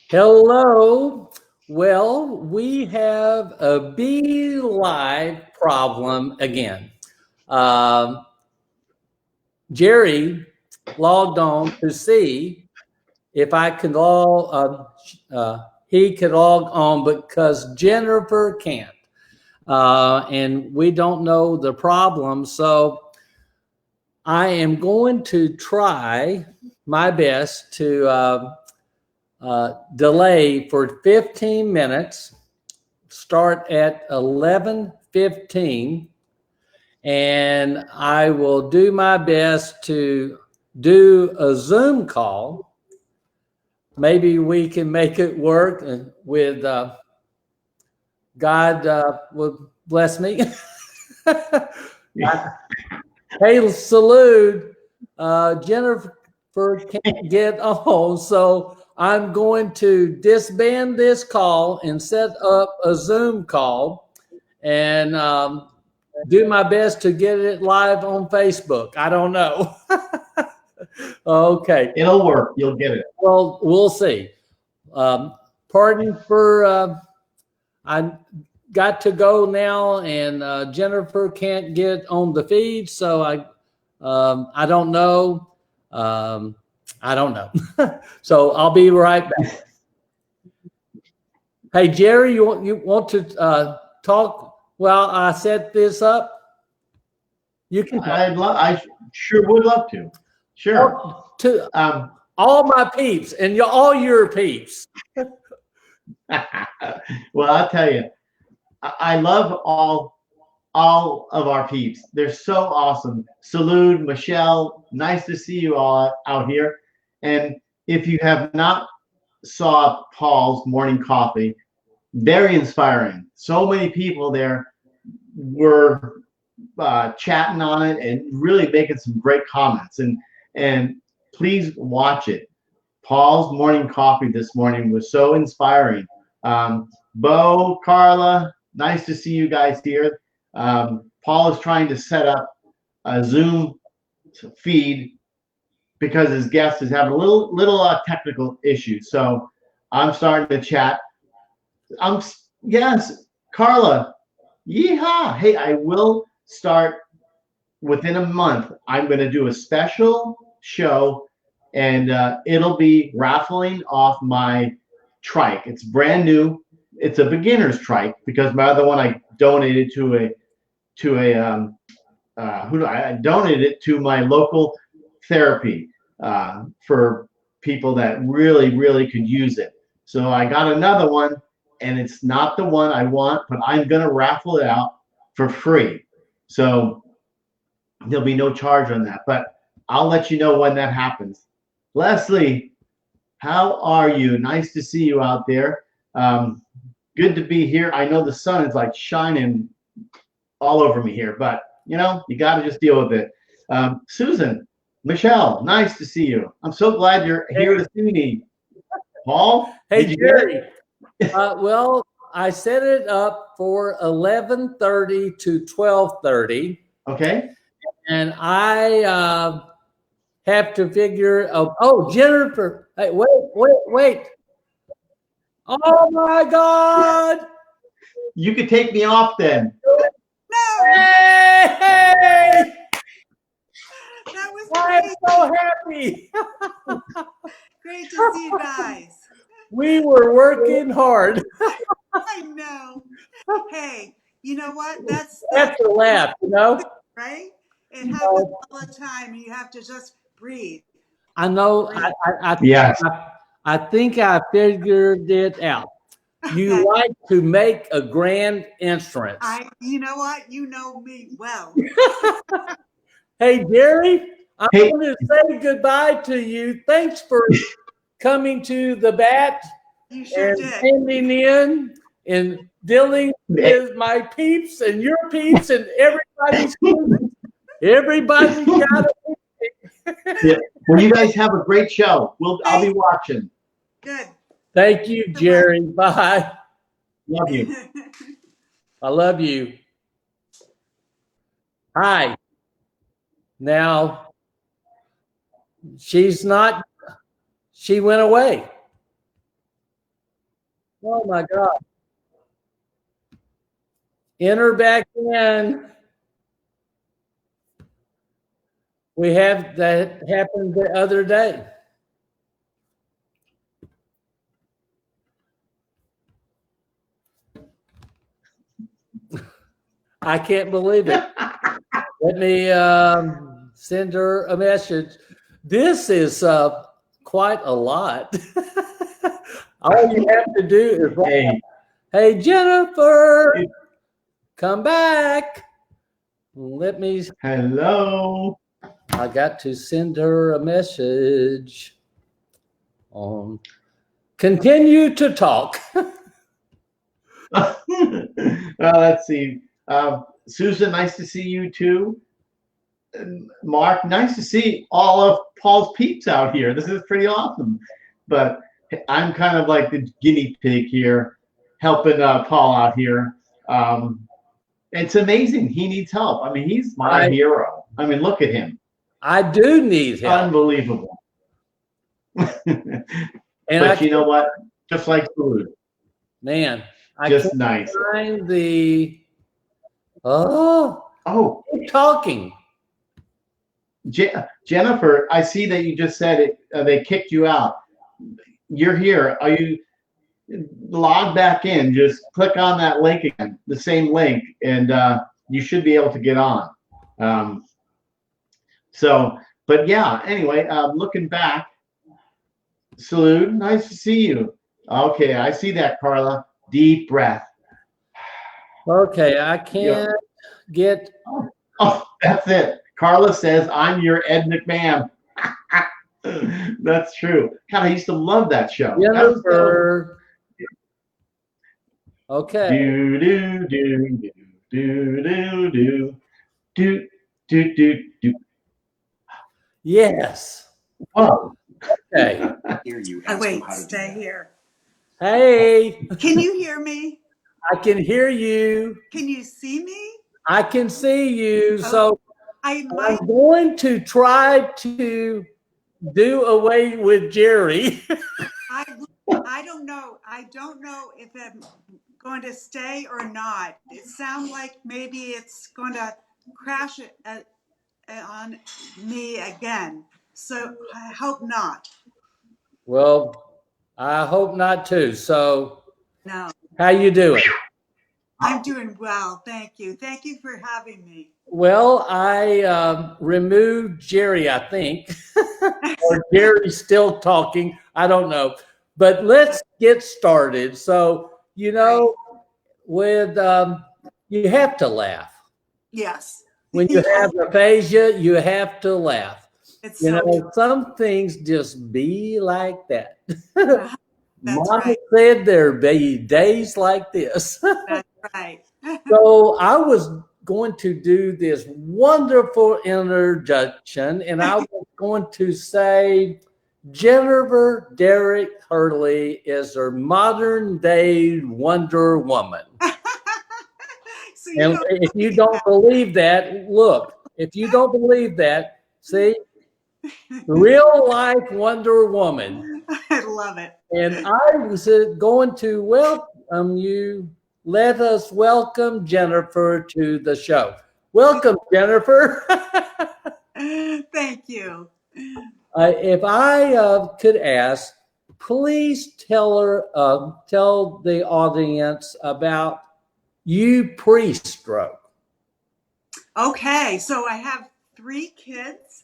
Hello. Well, we have a Be Live problem again. Um, Jerry logged on to see if I could he could log on because Jennifer can't. And we don't know the problem. So I am going to try my best to delay for 15 minutes, start at 11:15, and I will do my best to do a Zoom call. Maybe we can make it work with God will bless me. Hey, salute. Jennifer can't get on, so I'm going to disband this call and set up a Zoom call and do my best to get it live on Facebook. I don't know. Okay. It'll work. You'll get it. Well, we'll see. Pardon for I got to go now, and Jennifer can't get on the feed, so I don't know. I don't know. So I'll be right back. Hey, Jerry, you want to talk while I set this up? You can. I sure would love to. Sure. To all my peeps and all your peeps. Well, I'll tell you, I love all of our peeps. They're so awesome. Salute, Michelle. Nice to see you all out here. And if you have not saw Paul's morning coffee, very inspiring. So many people there were chatting on it and really making some great comments. And please watch it. Paul's morning coffee this morning was so inspiring. Bo, Carla, nice to see you guys here. Paul is trying to set up a Zoom feed because his guest is having a little technical issues. So I'm starting to chat. Yes, Carla. Yeehaw! Hey, I will start within a month. I'm going to do a special show, and it'll be raffling off my trike. It's brand new. It's a beginner's trike because my other one I donated I donated it to my local therapy for people that really could use it. So I got another one, and it's not the one I want, but I'm gonna raffle it out for free. So there'll be no charge on that, but I'll let you know when that happens. Leslie, how are you? Nice to see you out there. Good to be here. I know the sun is like shining all over me here, but you got to just deal with it. Susan, Michelle, nice to see you. I'm so glad you're here to see me. Paul? Hey, Jerry. Well, I set it up for 11:30 to 12:30. Okay. And I have to figure. Oh, Jennifer! Hey, wait! Oh my God! You could take me off then. No! Hey! That was I'm great. so happy. Great to see you guys. We were working hard. I know. Hey, you know what? That's a laugh, right? It happens all the time. You have to just breathe. I know. Yes. I think I figured it out. You like to make a grand entrance. You know what? You know me well. Hey, Jerry, I want to say goodbye to you. Thanks for coming to the bat. You sure and did. Standing in and dealing with my peeps and your peeps and everybody's everybody got it. Yeah. Well, you guys have a great show. I'll be watching. Good. Thank you, Jerry. Bye. Love you. I love you. Hi. Now, she went away. Oh my God. Enter back in. We have that happened the other day. I can't believe it. Let me send her a message. This is quite a lot. All you have to do is, hey Jennifer, come back. Let me. Hello. I got to send her a message. Continue to talk. Well, let's see. Susan, nice to see you too. Mark, nice to see all of Paul's peeps out here. This is pretty awesome. But I'm kind of like the guinea pig here, helping Paul out here. It's amazing. He needs help. I mean, he's my hero. I mean, look at him. I do need help. Unbelievable. And but you know what? Just like food. Man, I just can't nice. Find the keep talking. Jennifer, I see that you just said it. They kicked you out. You're here. Are you log back in? Just click on that link again, the same link, and you should be able to get on. But yeah. Anyway, looking back, Salute, nice to see you. Okay, I see that, Carla. Deep breath. Okay, I can't get. Oh, that's it. Carla says, I'm your Ed McMahon. That's true. God, I used to love that show. Jennifer. Okay. Do, do, do, do, do, do, do, do, do, do, do. Yes. Whoa. Okay. Wait, stay here. Hey. Can you hear me? I can hear you. Can you see me? I can see you. So I'm going to try to do away with Jerry. I don't know. I don't know if I'm going to stay or not. It sounds like maybe it's going to crash on me again. So I hope not. Well, I hope not too. So no. How you doing? I'm doing well. Thank you. Thank you for having me. Well, I removed Jerry, I think, or Jerry's still talking. I don't know. But let's get started. So, you know, with you have to laugh. Yes. When you have aphasia, you have to laugh. It's you so know, true. some things just be like that. That's Mama right. said there be days like this. That's right. So I was going to do this wonderful introduction, and I was going to say Jennifer Derrick Hurley is her modern day Wonder Woman. So And if you don't believe that, look, if you don't believe that, see, real life Wonder Woman. I love it. And I was going to welcome you. Let us welcome Jennifer to the show. Welcome, Jennifer. Thank you. If I could ask, please tell the audience about you pre-stroke. Okay, so I have 3 kids,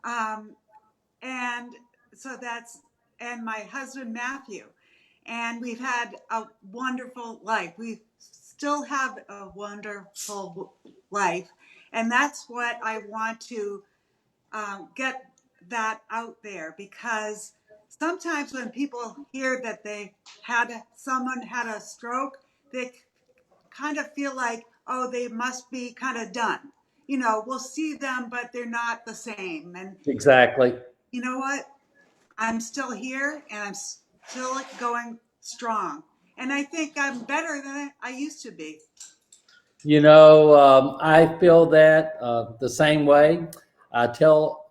and so and my husband Matthew, and we've had a wonderful life. We still have a wonderful life, and that's what I want to get that out there, because sometimes when people hear that someone had a stroke, they kind of feel like, oh, they must be kind of done. You know, we'll see them, but they're not the same. And Exactly. you know what? I'm still here, and I'm still going strong. And I think I'm better than I used to be. You know, I feel that the same way. I tell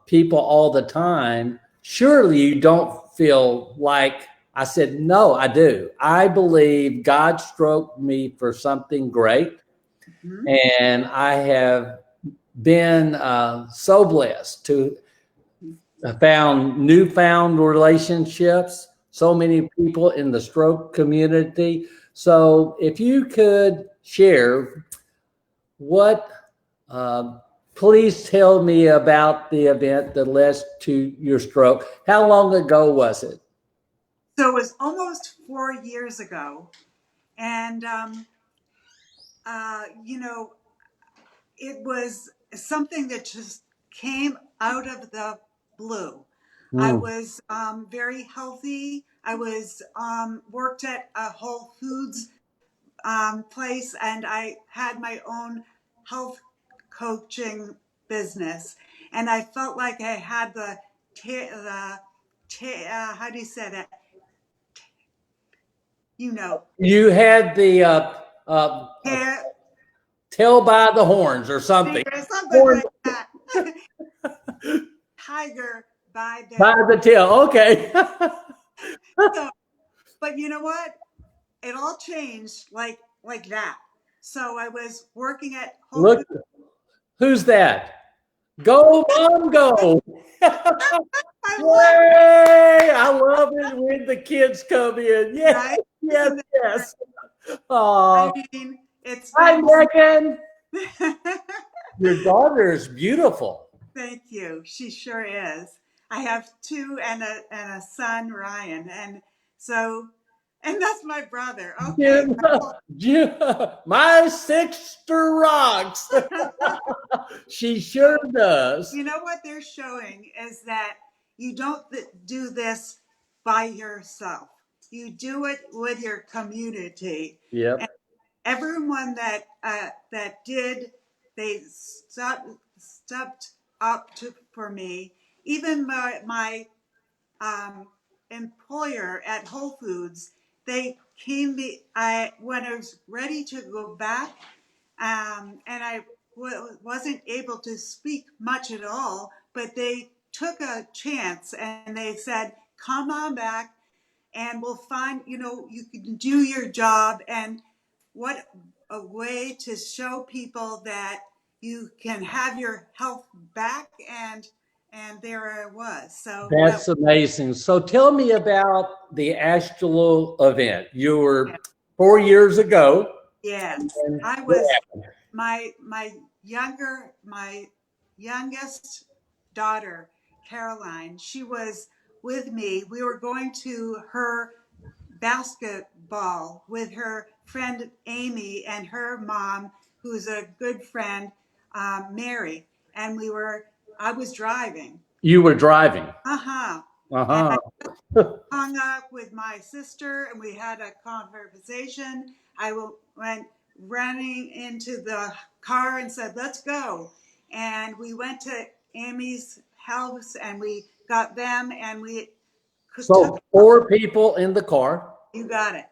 people all the time, surely you don't feel like I said, no, I do. I believe God stroked me for something great. Mhm. And I have been so blessed to found newfound relationships, so many people in the stroke community. So if you could share what, please tell me about the event that led to your stroke. How long ago was it? So it was almost 4 years ago. And, you know, it was something that just came out of the blue. I Mm. was very healthy. I was worked at a Whole Foods place, and I had my own health coaching business. And I felt like I had how do you say that? You know, You had the hair, tail by the horns or something. something Horns like that. Tiger by the. by the tail. Okay. So, but you know what? It all changed like that. So I was working at Whole Look, Foods. who's that? Go, mom, go. I love Yay! I love it when the kids come in. it, Yes, right? yes, Isn't that great? yes. Oh, I mean, it's hi, been. Megan. Your daughter is beautiful. Thank you. She sure is. I have two and a son, Ryan, and so and that's my brother. Okay. Jim, Jim, my sister rocks. She sure does. You know what they're showing is that you don't do this by yourself. You do it with your community. And Yep. everyone that did, they stepped up for me. Even my employer at Whole Foods, they came me. I when I was ready to go back, and I wasn't able to speak much at all, but they took a chance and they said, "Come on back, and we'll find. You know, you can do your job." And what a way to show people that you can have your health back, and there I was. So that That's amazing. So tell me about the actual event. You were 4 years ago. yes, And I what was happened? my youngest daughter, Caroline. She was with me. We were going to her basketball with her friend Amy and her mom, who's a good friend, Mary. And I was driving. You were driving. Uh-huh. And Uh-huh. I hung up with my sister and we had a conversation. Went running into the car and said, "Let's go." And we went to Amy's house and we got them and we took, So four people in the car. you got it.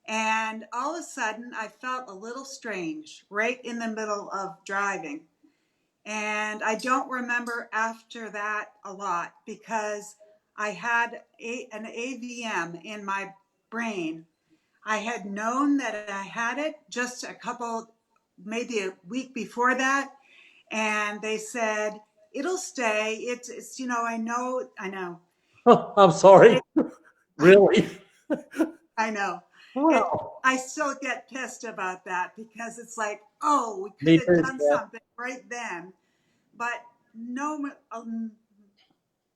And all of a sudden, I felt a little strange right in the middle of driving. And I don't remember after that a lot because I had an AVM in my brain. I had known that I had it just maybe a week before that. And they said, "It'll stay. It's I know. I'm sorry. Really? I know. It, Wow. I still get pissed about that because it's like, oh, we Me could have too. done Yeah. something right then. But no,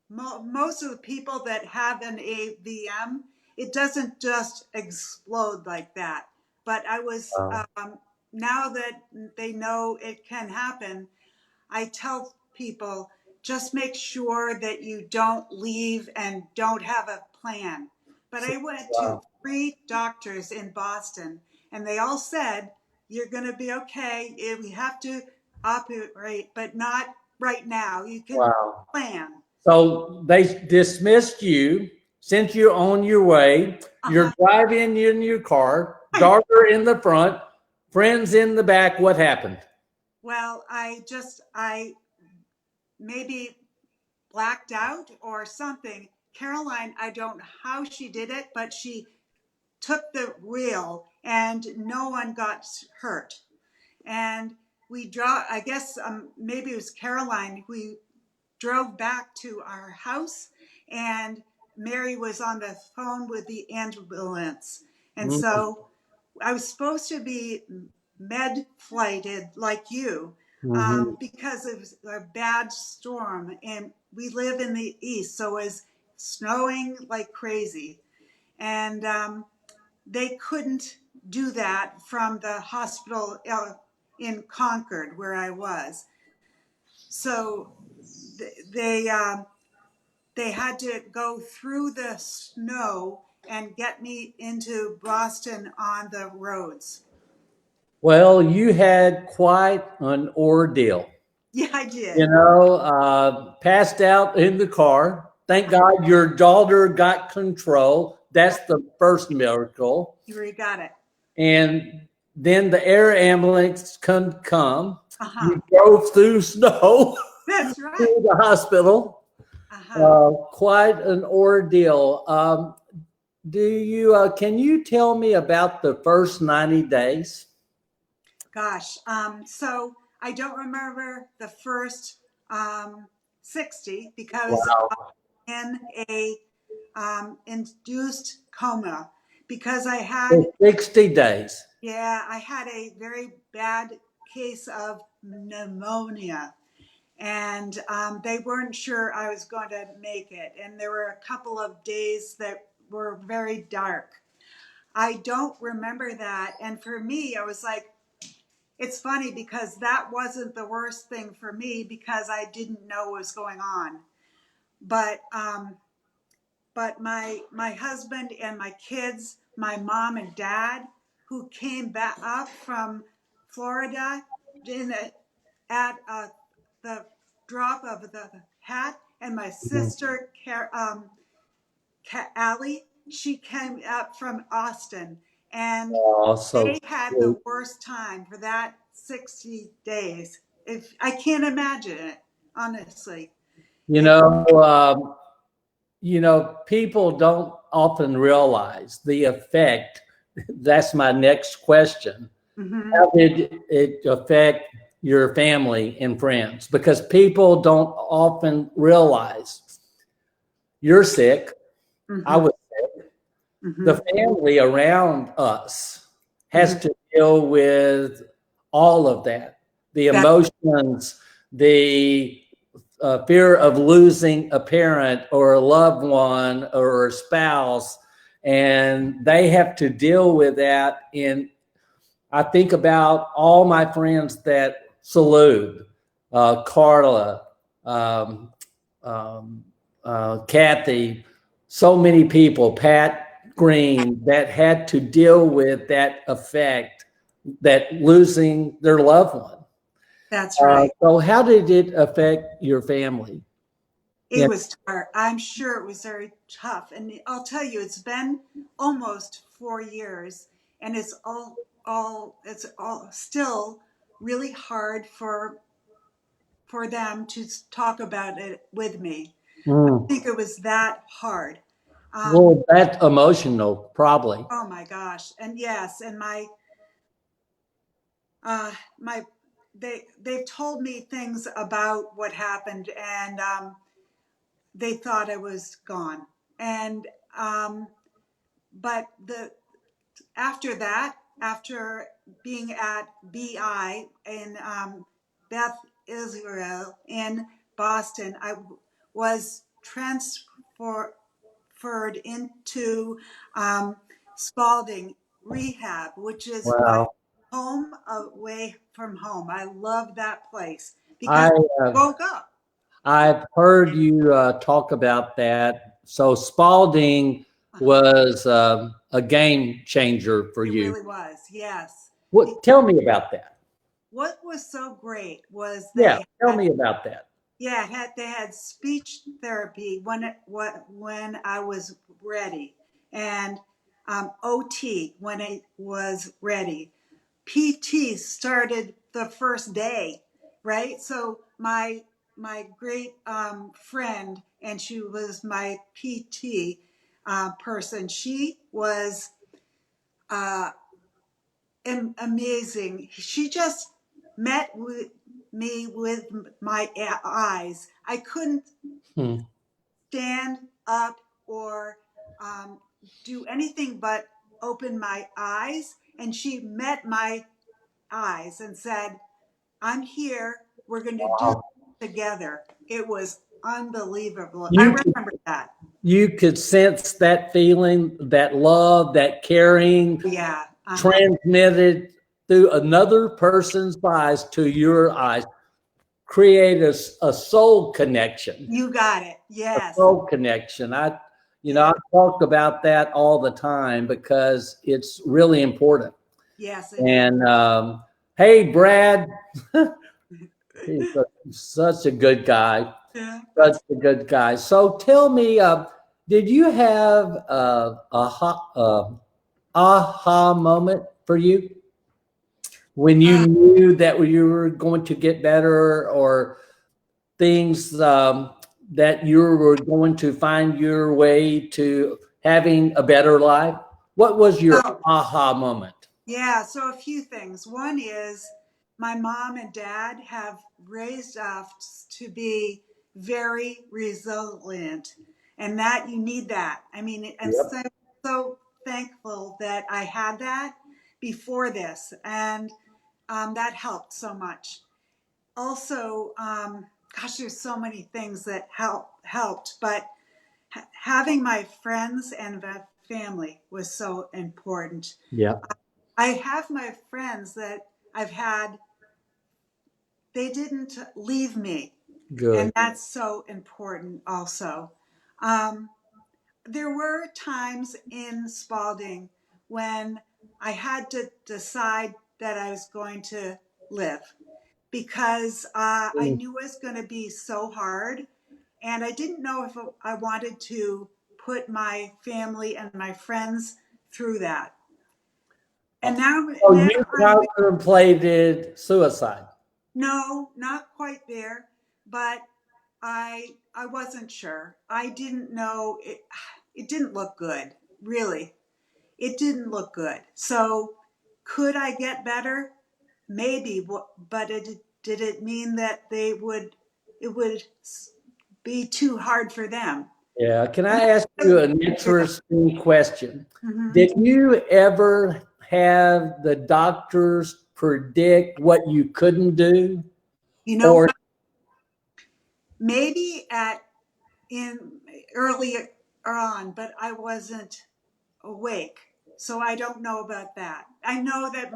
most of the people that have an AVM, it doesn't just explode like that. But I was, Wow. now that they know it can happen, I tell people just make sure that you don't leave and don't have a plan. But I went to Wow. 3 doctors in Boston and they all said, "You're going to be okay. We have to operate, but not right now. You can Wow. plan." So they dismissed you, sent you on your way. You're Uh-huh. driving in your car, daughter in the front, friends in the back. What happened? Well, I maybe blacked out or something. Caroline, I don't know how she did it, but she took the wheel and no one got hurt. And I guess maybe it was Caroline, we drove back to our house and Mary was on the phone with the ambulance. And Mm, so I was supposed to be med flighted like you mhm. because it was a bad storm and we live in the east, so it was snowing like crazy. And they couldn't do that from the hospital in Concord where I was. So they they had to go through the snow and get me into Boston on the roads. Well, you had quite an ordeal. Yeah, I did. You know, passed out in the car. Thank God your daughter got control. That's the first miracle. You already got it. And then the air ambulance couldn't come. Uh-huh. You drove through snow That's right. to the hospital. Uh-huh. Quite an ordeal. Can you tell me about the first 90 days? Gosh. So I don't remember the first 60 because Wow. in a induced coma because I had, For 60 days. yeah, I had a very bad case of pneumonia and they weren't sure I was going to make it. And there were a couple of days that were very dark. I don't remember that. And for me, I was like, it's funny because that wasn't the worst thing for me because I didn't know what was going on. But my husband and my kids, my mom and dad, who came back up from Florida at the drop of the hat, and my Mhm. sister Allie, she came up from Austin, and Oh, so they had sweet. the worst time for that 60 days. If I can't imagine it, honestly. You It, know, people don't often realize the effect. That's my next question. mhm. How did it affect your family and friends? Because people don't often realize you're sick. I Mhm. was the Mhm. family around us has Mhm. to deal with all of that, the That emotions, the fear of losing a parent or a loved one or a spouse, and they have to deal with that. And I think about all my friends that salute, Carla, um, um, Kathy, so many people, Pat Green, that had to deal with that effect, that losing their loved one. that's right. So, how did it affect your family? It Yeah. was hard. I'm sure it was very tough. And I'll tell you, it's been almost 4 years, and it's all still really hard for them to talk about it with me. I Mm. think it was that hard. Um, Well, that's emotional, probably. oh my gosh. And yes, and my they've told me things about what happened, and they thought I was gone. And but the after that, after being at BI in Beth Israel in Boston, I was transferred into Spalding Rehab, which is my Wow. home away from home. I love that place because I I woke up. I've heard you talk about that. So Spalding Uh-huh. was a game changer for It you. really was, yes. What? Tell me about that. What was so great was Yeah, they tell had, me about that. yeah, they had speech therapy when I was ready, and OT when I was ready. PT started the first day, right? So my great friend and she was my PT person. She was amazing. She just met with me with my eyes. I couldn't stand up or do anything but open my eyes. And she met my eyes and said, I'm here. We're going to do Wow. this together. It was unbelievable. I You could, remember that. you could sense that feeling, that love, that caring Yeah. transmitted through another person's eyes to your eyes. Create a soul connection. You got it. A Yes. soul connection. I talk about that all the time because it's really important. Yes. And hey, Brad, he's such a good guy. Yeah. Such a good guy. So tell me, did you have aha moment for you when you knew that you were going to get better, or things that you were going to find your way to having a better life? What was your aha moment? Yeah, so a few things. One is my mom and dad have raised us to be very resilient, and that you need that. I mean, I'm Yep. so thankful that I had that before this, and that helped so much. Also, gosh, there's so many things that helped, but having my friends and family was so important. Yeah. I have my friends that I've had, they didn't leave me. Good. And that's so important also. Um, there were times in Spalding when I had to decide that I was going to live because I knew it was going to be so hard. And I didn't know if I wanted to put my family and my friends through that. And now You I'm contemplated suicide. no, not quite there, but I wasn't sure. I didn't know it. It didn't look good, really. It didn't look good. So, could I get better? Maybe, but did it mean that it would be too hard for them? Yeah. Can I ask you an interesting question? Mhm. Did you ever have the doctors predict what you couldn't do? You know, Or maybe in earlier on, but I wasn't awake. So I don't know about that. I know that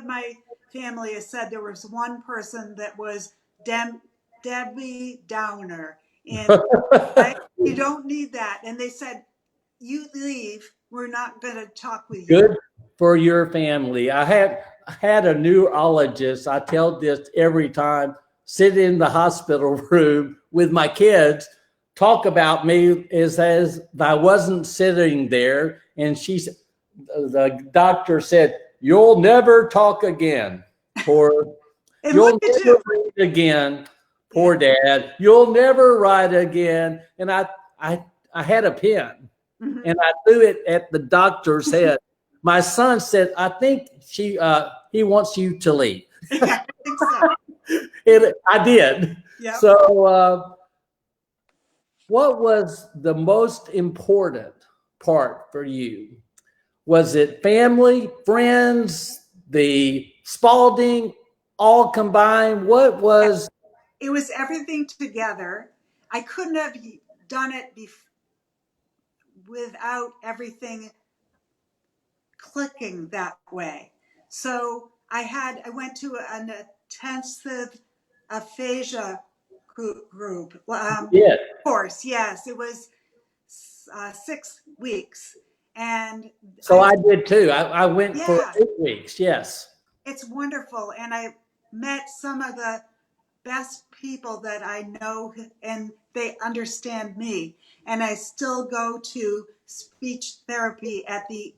my family has said there was one person that was Debbie Downer, and you don't need that. And they said, "You leave. We're not going to talk with you." good for your family. I had a neurologist. I tell this every time. Sit in the hospital room with my kids, talk about me as I wasn't sitting there, and the doctor said, "You'll never talk again, poor. And You'll look at never you. read again, poor dad. You'll never write again." And I had a pen, Mhm. and I threw it at the doctor's head. My son said, "I think he wants you to leave." Yeah, I think so. And I did. Yep. So, what was the most important part for you? Was it family, friends, the Spalding, all combined? What was? It was everything together. I couldn't have done it without everything clicking that way. So I went to an intensive aphasia group Yeah. course. Yes, it was 6 weeks, and So I did too. I went for yeah, 8 weeks. Yes. it's wonderful, and I met some of the best people that I know, and they understand me. And I still go to speech therapy at the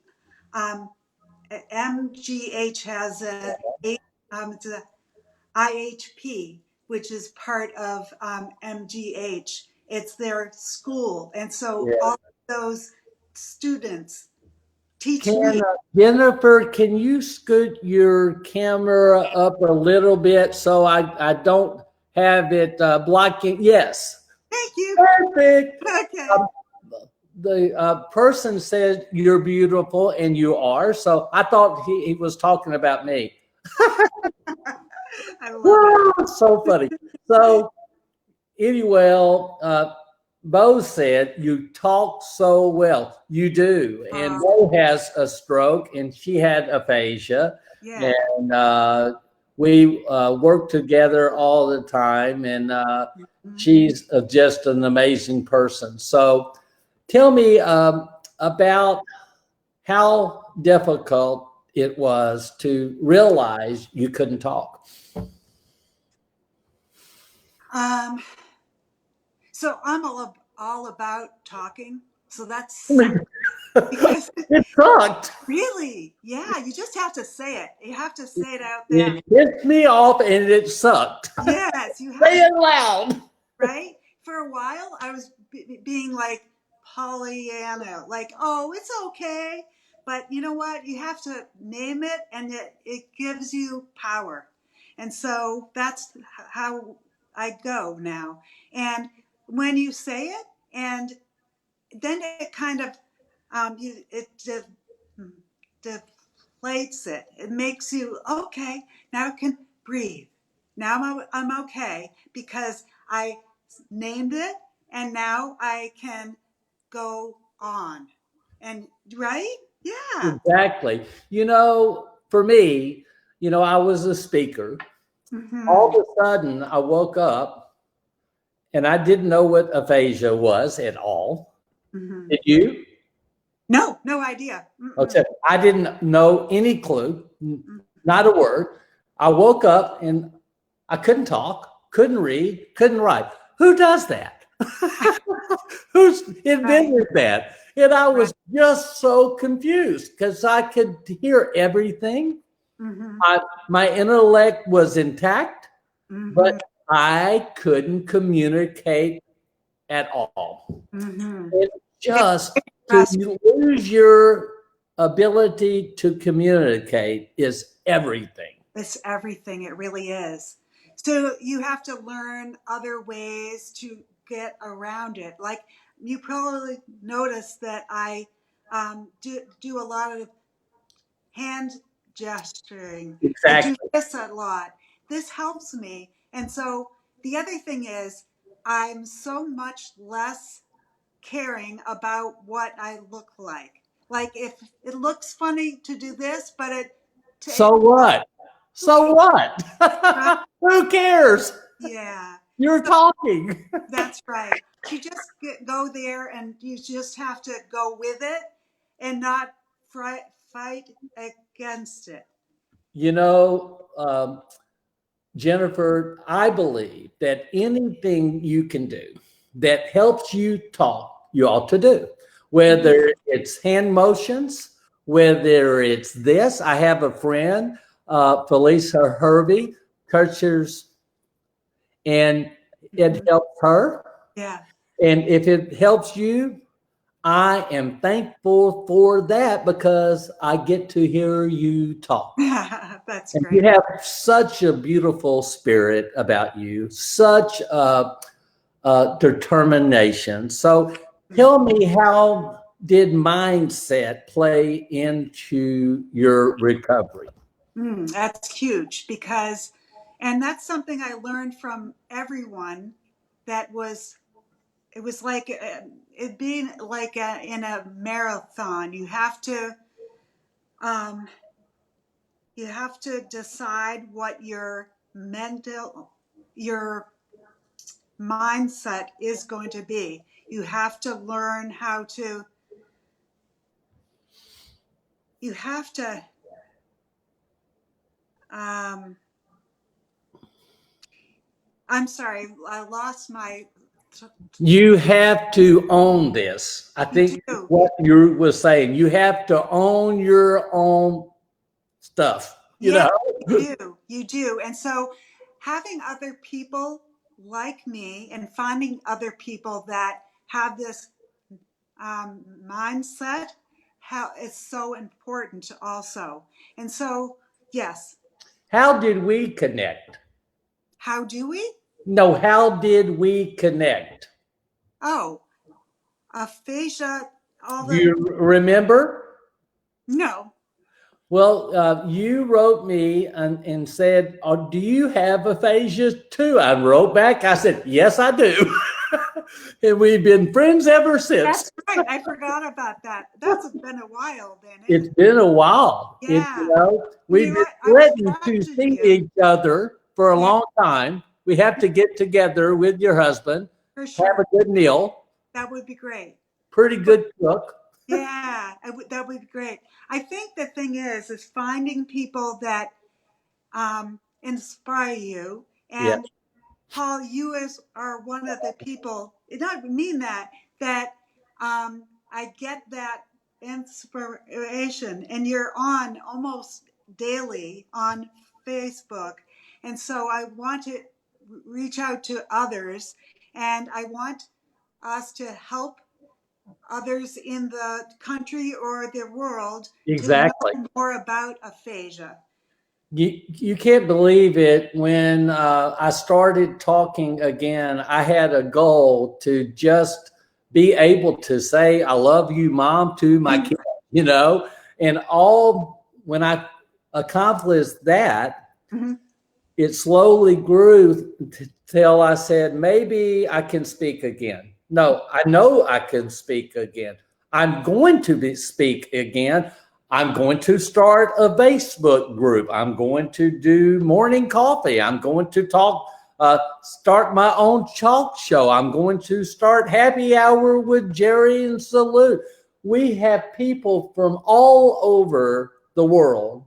MGH has it's a IHP, which is part of MGH, It's their school. And so Yeah. all those students teach Can me. Jennifer, can you scoot your camera up a little bit so I don't have it blocking? Yes. Thank you. Perfect. Okay. The person said you're beautiful, and you are. So I thought he was talking about me. I love it. Wow, so funny. So anyway, Bo said you talk so well. You do. And Bo has a stroke, and she had aphasia. Yeah. And we work together all the time. And she's just an amazing person. So tell me about how difficult it was to realize you couldn't talk. So I'm all about talking. So that's I mean, because it sucked. really, yeah, you just have to say it. You have to say it out there. It pissed me off and it sucked. Yes, you have Say it loud. right? For a while, I was being like Pollyanna, like, oh, it's okay. But you know what? You have to name it, and it gives you power. And so that's how I go now. And when you say it, and then it kind of, it deflates it. It makes you, okay, now I can breathe. Now I'm okay because I named it, and now I can go on. And right? Yeah. Exactly. For me, I was a speaker. All Mm-hmm. of a sudden, I woke up and I didn't know what aphasia was at all. Mm-hmm. Did you? No idea. Okay. I didn't know any clue, not a word. I woke up and I couldn't talk, couldn't read, couldn't write. Who does that? Who's invented that? And I was just so confused because I could hear everything. Mm-hmm. My intellect was intact, Mm-hmm. but I couldn't communicate at all. Mm-hmm. It just to lose your ability to communicate is everything. It's everything. It really is. So you have to learn other ways to get around it. Like you probably noticed that I do a lot of hand gesturing. I Exactly. do this a lot. This helps me. And so the other thing is, I'm so much less caring about what I look like. Like if it looks funny to do this, but So what? So what? right? Who cares? Yeah. You're talking. That's right. You just go there and you just have to go with it and not fight against it. Jennifer, I believe that anything you can do that helps you talk, you ought to do. Whether it's hand motions, whether it's this. I have a friend, Felicia Hervey, Kirchner's, and it helps her. Yeah. And if it helps you, I am thankful for that because I get to hear you talk. That's And great. you have such a beautiful spirit about you, such determination. So tell me, how did mindset play into your recovery? That's huge because, and that's something I learned from everyone that it was like it being like in a marathon. Um, you have to decide what your your mindset is going to be. You have to learn how to, you have to, I'm sorry, I lost my. You have to own this. I think You what you were saying, you have to own your own stuff, Yeah, you do. And so having other people like me and finding other people that have this mindset, how it's so important also. And so, yes, How did we connect? how do we? No, how did we connect? Oh, aphasia, all Do the, you remember? no. Well, you wrote me and said, oh, do you have aphasia too? I wrote back, I said, yes, I do. And we've been friends ever since. That's right. I forgot about that. That's been a while then. It's been a while. Yeah. We've You know been what? I was threatening to watching see you. each other for a Yeah, long time. We have to get together with your husband, for have sure. a good meal, That would be great. pretty But good cook. yeah, that would be great. I think the thing is finding people that inspire you. Yes, And Paul, you are one of the people. And I mean that I get that inspiration, and you're on almost daily on Facebook, and so I want to reach out to others, and I want us to help others in the country or the world to exactly. know more about aphasia. You can't believe it. When I started talking again, I had a goal to just be able to say, I love you, Mom, to my kids, and all when I accomplished that, Mhm. it slowly grew till I said, maybe I can speak again. No, I know I can speak again. I'm going to speak again. I'm going to start a Facebook group. I'm going to do morning coffee. I'm going to start my own talk show. I'm going to start happy hour with Jerry and Salute. We have people from all over the world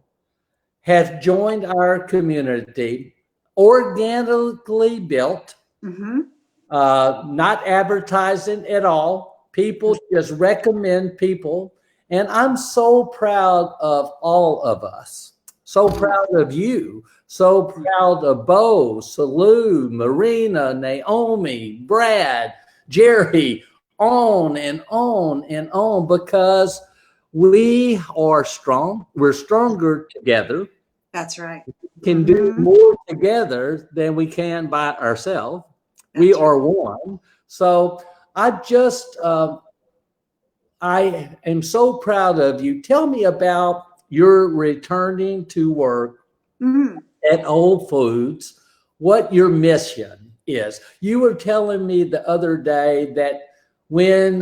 have joined our community, organically built, Mhm. not advertising at all. People just recommend people. And I'm so proud of all of us. So proud of you. So proud of Bo, Salud, Marina, Naomi, Brad, Jerry, on and on and on, because we are strong. We're stronger together. That's right. Can do Mhm. more together than we can by ourselves. We That's right. are one. So I just, I am so proud of you. Tell me about your returning to work Mhm. at Old Foods, what your mission is. You were telling me the other day that when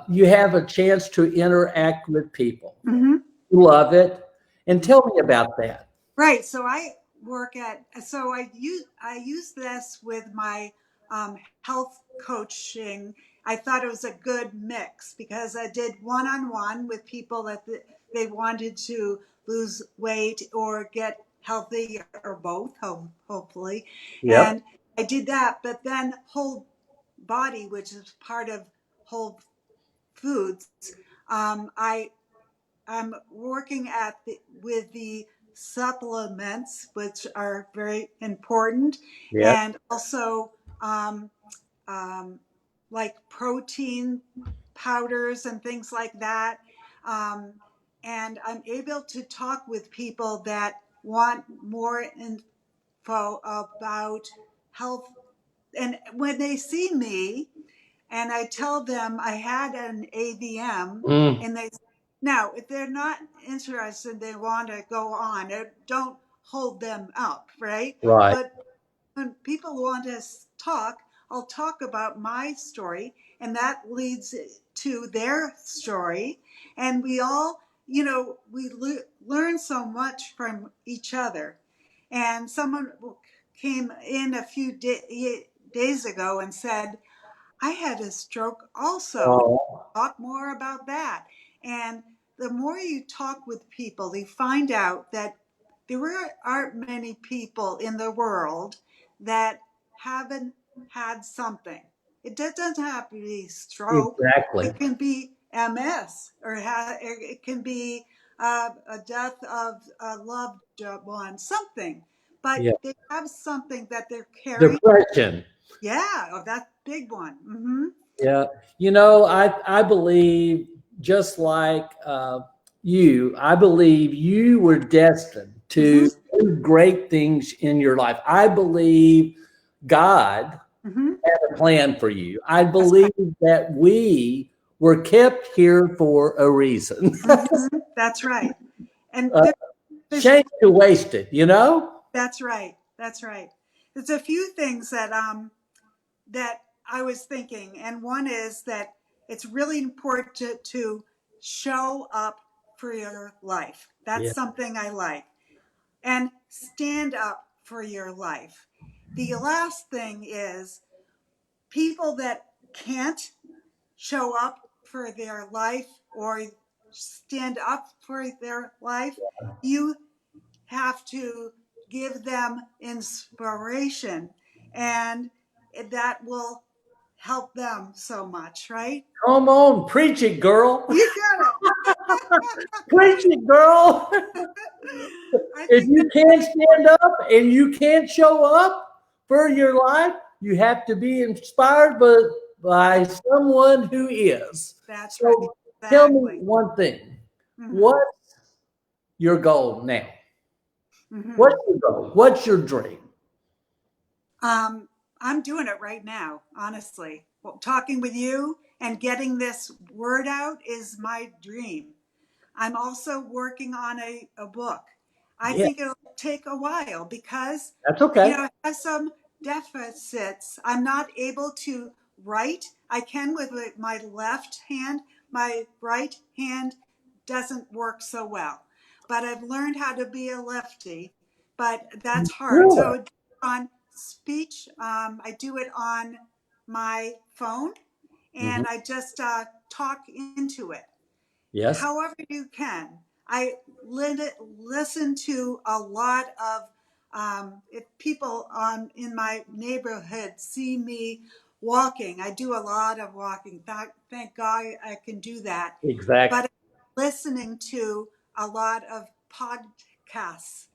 you have a chance to interact with people, Mhm. you love it. And tell me about that. Right. So I use this with my health coaching. I thought it was a good mix because I did one-on-one with people that they wanted to lose weight or get healthy or both, hopefully. Yep. And I did that, but then whole body, which is part of whole foods, I I'm working with the supplements, which are very important, Yep. and also um, um, like protein powders and things like that. Um, and I'm able to talk with people that want more info about health. And when they see me, and I tell them I had an AVM, Mm, and they now if they're not interested, they want to go on. Don't hold them up, right? right. But when people want to talk, I'll talk about my story, and that leads to their story, and we all, we learn so much from each other. And someone came in a few days ago and said, I had a stroke also. Oh, Talk more about that. And the more you talk with people, you find out that aren't many people in the world that haven't had something. It doesn't have to be stroke. exactly. It can be MS, or it can be a death of a loved one, something. But Yeah. they have something that they're carrying. Depression. Yeah, oh, that big one. Mm-hmm. Yeah. I believe just like I believe you were destined Mm-hmm. to do great things in your life. I believe God Mm-hmm. had a plan for you. I That's believe right. that we were kept here for a reason. Mm-hmm. That's right. And uh, there's Shame to waste it, you know? that's right. That's right. There's a few things that I was thinking, and one is that it's really important to show up for your life. That's Yeah. something I like. And stand up for your life. The last thing is people that can't show up for their life or stand up for their life, you have to give them inspiration, and that will help them so much, right? Come on, preach it, girl. You got Preach it, girl. it. I If think you that's can't really stand important. up and you can't show up for your life, you have to be inspired by someone who is. That's right. So tell me Exactly. one thing. Hmm. What's your goal now? What's Hmm. your goal? What's your dream? Um, I'm doing it right now, honestly. Well, talking with you and getting this word out is my dream. I'm also working on a book. I Yeah, think it'll take a while because, that's okay. I have some deficits. I'm not able to write. I can with my left hand. My right hand doesn't work so well. But I've learned how to be a lefty, but that's hard. Good. So on speech, I do it on my phone Mhm. and I just talk into it Yes, however you can. I listen to a lot of if people in my neighborhood see me walking. I do a lot of walking. Thank God I can do that. exactly. But I'm listening to a lot of podcasts,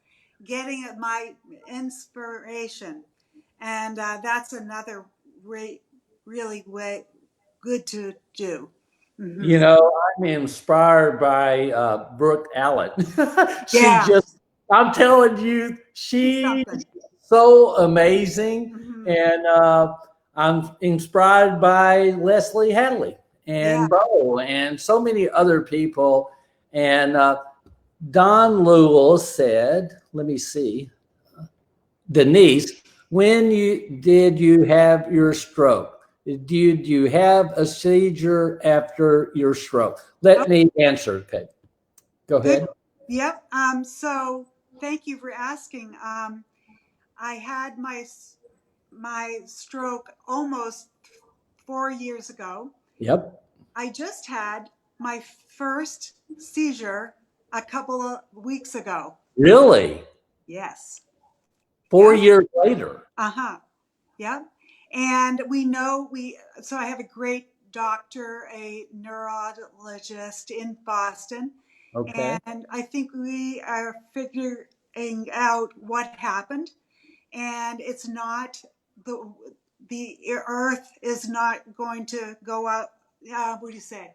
getting my inspiration, and that's another really way good to do. You Hmm. know, I'm inspired by Brooke Allen. she Yeah, just, I'm telling you, she's she's something. so amazing. Hmm. And I'm inspired by Leslie Hadley Yeah. and Bo and so many other people. And Don Lewell said, let me see, Denise, when did you have your stroke? Did you have a seizure after your stroke? Oh, Let me answer. Okay, go good. ahead. Yep. So thank you for asking. I had my stroke almost 4 years ago. Yep. I just had my first seizure a couple of weeks ago. Really? Yes. Four Yep. years later. Uh-huh. Yep. And we know so I have a great doctor, a neurologist in Boston, Okay. and I think we are figuring out what happened. And it's not the the Earth is not going to go out. What do you say?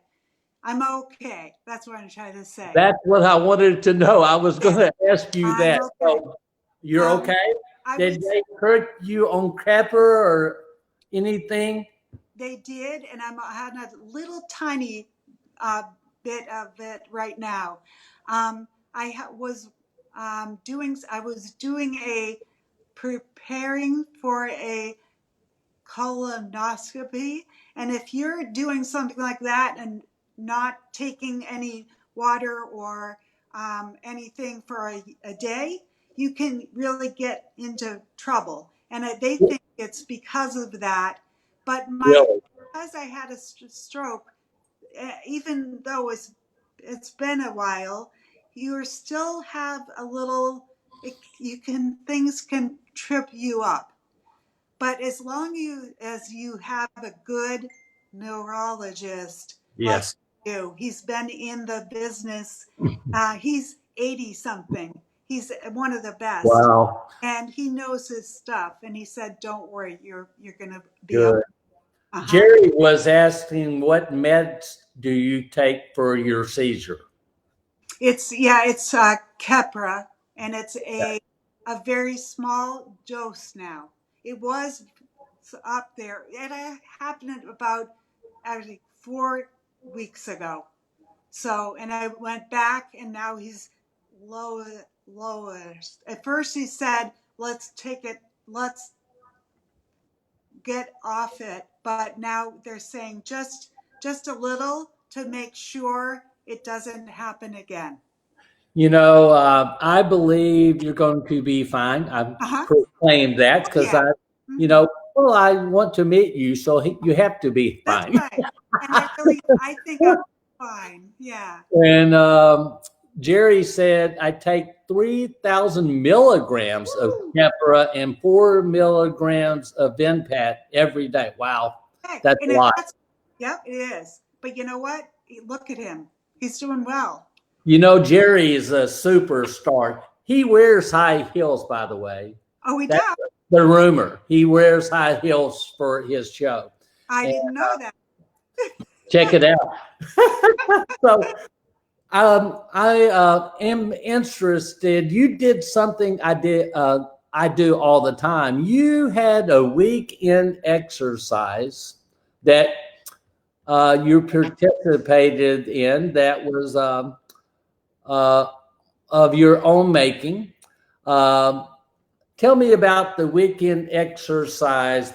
I'm okay. That's what I'm trying to say. That's what I wanted to know. I was going Yeah, to ask you I'm that. okay. So you're Um, okay? I Did would they hurt you on crapper or anything? They did, and I had a little tiny uh, bit of it right now. I was I was doing a preparing for a colonoscopy, and if you're doing something like that and not taking any water or anything for a day, you can really get into trouble. And they think it's because of that. But Really? because I had a stroke, even though it's been a while, you still have a little. You can things can trip you up, but as long as you have a good neurologist like Yes. you, he's been in the business. He's 80 something, He's one of the best. Wow. And he knows his stuff. And he said, "Don't worry, you're going to be Good. Uh-huh. Jerry was asking, what meds do you take for your seizure? It's Keppra, and it's a very small dose now. It was up there. It happened about actually 4 weeks ago. So, and I went back, and now he's lowest. At first, he said, "Let's take it. Let's get off it." But now they're saying just a little to make sure it doesn't happen again. You know, I believe you're going to be fine. I've Uh-huh. proclaimed that because Yeah. you Mhm. know, well, I want to meet you, so you have to be That's fine. right. And I think I'm fine. Yeah. And Jerry said I take 3,000 milligrams of Keppra and 4 milligrams of Venpat every day. Wow, Okay. that's And a if lot. yep, it is. But you know what? Look at him. He's doing well. You know, Jerry is a superstar. He wears high heels, by the way. Oh, he That's does. the rumor. He wears high heels for his show. I And didn't know that. check it out. So I am interested. You did something I did. I do all the time. You had a weekend exercise that you participated in that was uh, of your own making. Um, Tell me about the weekend exercise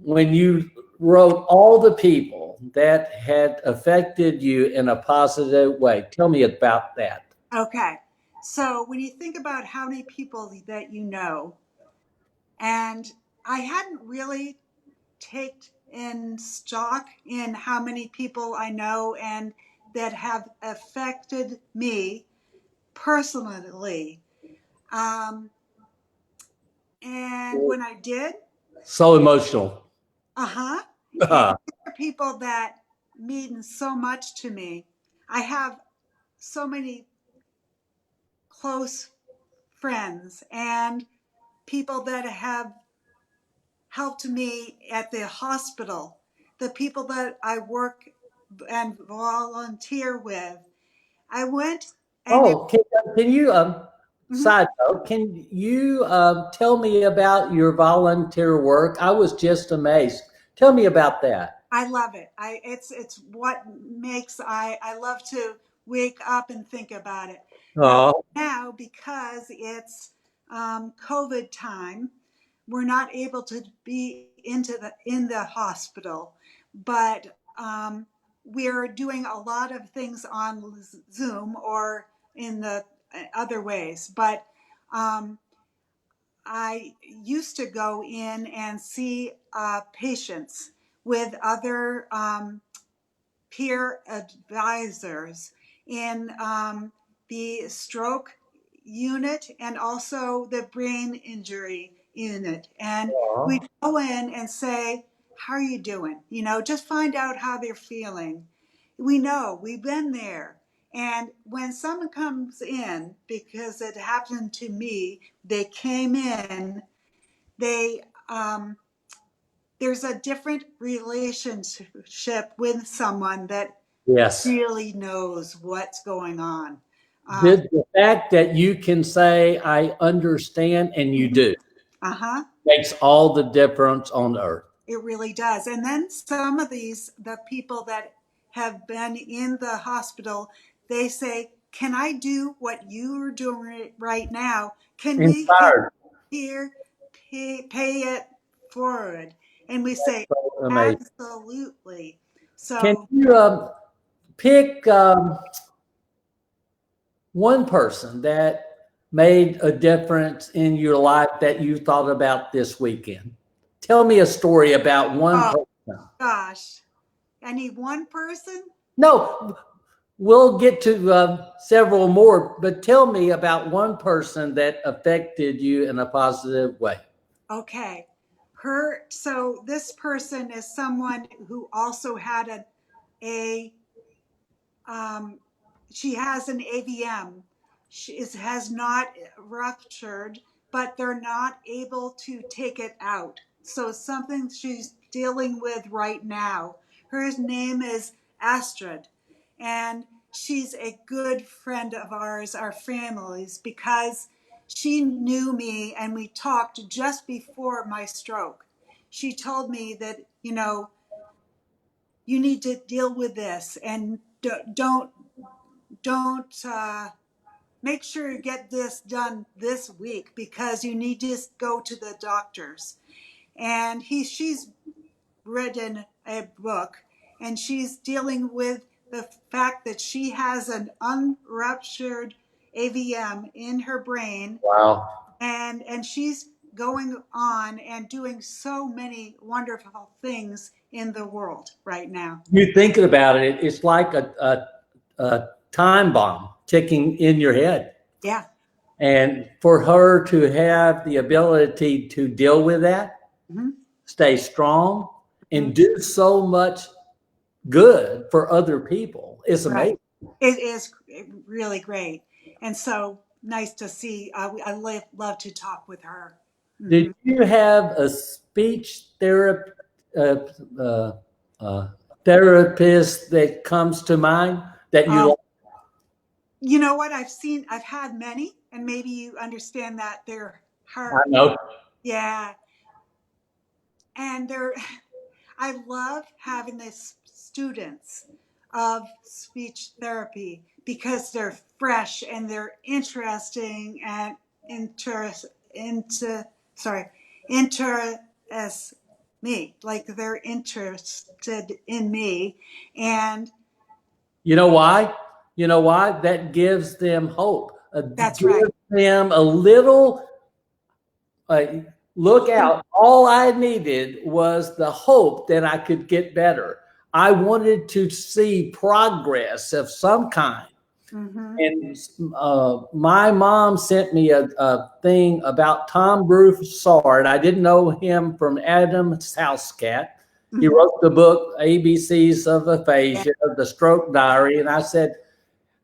when you wrote all the people that had affected you in a positive way. Tell me about that. Okay. So when you think about how many people that you know, and I hadn't really taken in stock in how many people I know and that have affected me personally. Um, and when I did, So emotional. uh-huh, and these are people that mean so much to me. I have so many close friends and people that have helped me at the hospital, the people that I work and volunteer with. I went and Oh, can you mhm, side note, can you tell me about your volunteer work? I was just amazed. Tell me about that. I love it. It's what makes I love to wake up and think about it. Oh, Now because it's COVID time, we're not able to be in the hospital, but we're doing a lot of things on Zoom or in the other ways. But um, I used to go in and see patients with other peer advisors in the stroke unit and also the brain injury unit. And we oh. go in and say, "How are you doing?" Just find out how they're feeling. We know, we've been there. And when someone comes in, because it happened to me, they came in, they, there's a different relationship with someone that Yes. really knows what's going on. The fact that you can say, I understand, and you do, Uh huh. makes all the difference on earth. It really does. And then some of the people that have been in the hospital, they say, "Can I do what you are doing right now? Can we get Inspired. here, pay it forward?" And we say, So amazing. "Absolutely." Can So, you pick one person that made a difference in your life that you thought about this weekend? Tell me a story about one oh person. gosh, I need one person. No, we'll get to several more, but tell me about one person that affected you in a positive way. Okay. So this person is someone who also had a um, she has an AVM, has not ruptured, but they're not able to take it out. So it's something she's dealing with right now. Her name is Astrid, and she's a good friend of ours, our family's, because she knew me and we talked just before my stroke. She told me that, you need to deal with this and don't make sure you get this done this week because you need to go to the doctors. And she's written a book, and she's dealing with the fact that she has an unruptured AVM in her brain. Wow. And she's going on and doing so many wonderful things in the world right now. You thinking about it, it's like a time bomb ticking in your head. Yeah. And for her to have the ability to deal with that, Mm-hmm. stay strong, and do so much good for other people is amazing. Right. It is really great. And so nice to see. I love to talk with her. Mm-hmm. Did you have a speech therapist that comes to mind that you like? You know what? I've had many, and maybe you understand that they're hard. I know. Yeah. And I love having the students of speech therapy because they're fresh and they're interesting and interest me, like they're interested in me. And you know why? You know why? That gives them hope. That's gives right. them a little look out. All I needed was the hope that I could get better. I wanted to see progress of some kind. Mm-hmm. And my mom sent me a thing about Tom Broussard. I didn't know him from Adam's House Cat. Mm-hmm. He wrote the book ABCs of Aphasia, the Stroke Diary, and I said,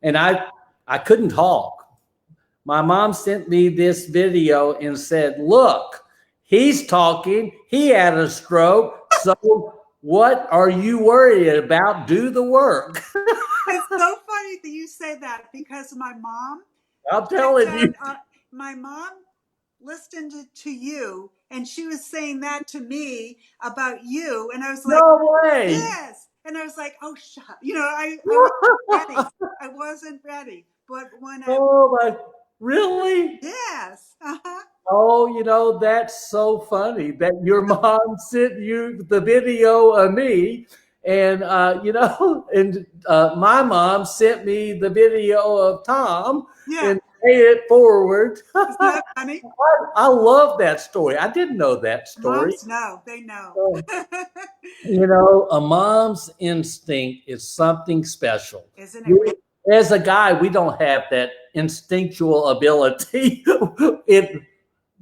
and I couldn't talk. My mom sent me this video and said, "Look, he's talking. He had a stroke. So what are you worried about? Do the work." It's so funny that you say that because my mom. I'm telling you. My mom listened to you, and she was saying that to me about you, and I was like, "No way!" Yes, and I was like, "Oh, shut!" I wasn't ready. I wasn't ready, but when oh my, really? Yes. Uh-huh. Oh, that's so funny that your mom sent you the video of me. And, and my mom sent me the video of Tom and paid it forward. Isn't that funny? I love that story. I didn't know that story. Moms know. They know. A mom's instinct is something special. Isn't it? Really? As a guy, we don't have that instinctual ability.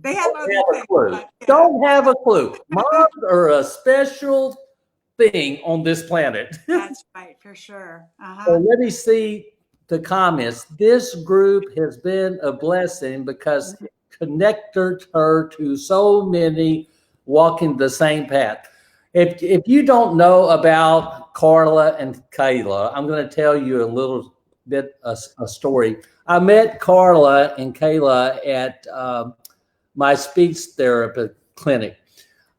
They have other things. Don't have a clue. Moms are a special thing on this planet. That's right, for sure. Uh-huh. So let me see the comments. This group has been a blessing because it connected her to so many walking the same path. If you don't know about Carla and Kayla, I'm going to tell you a little bit a story. I met Carla and Kayla at my speech therapy clinic.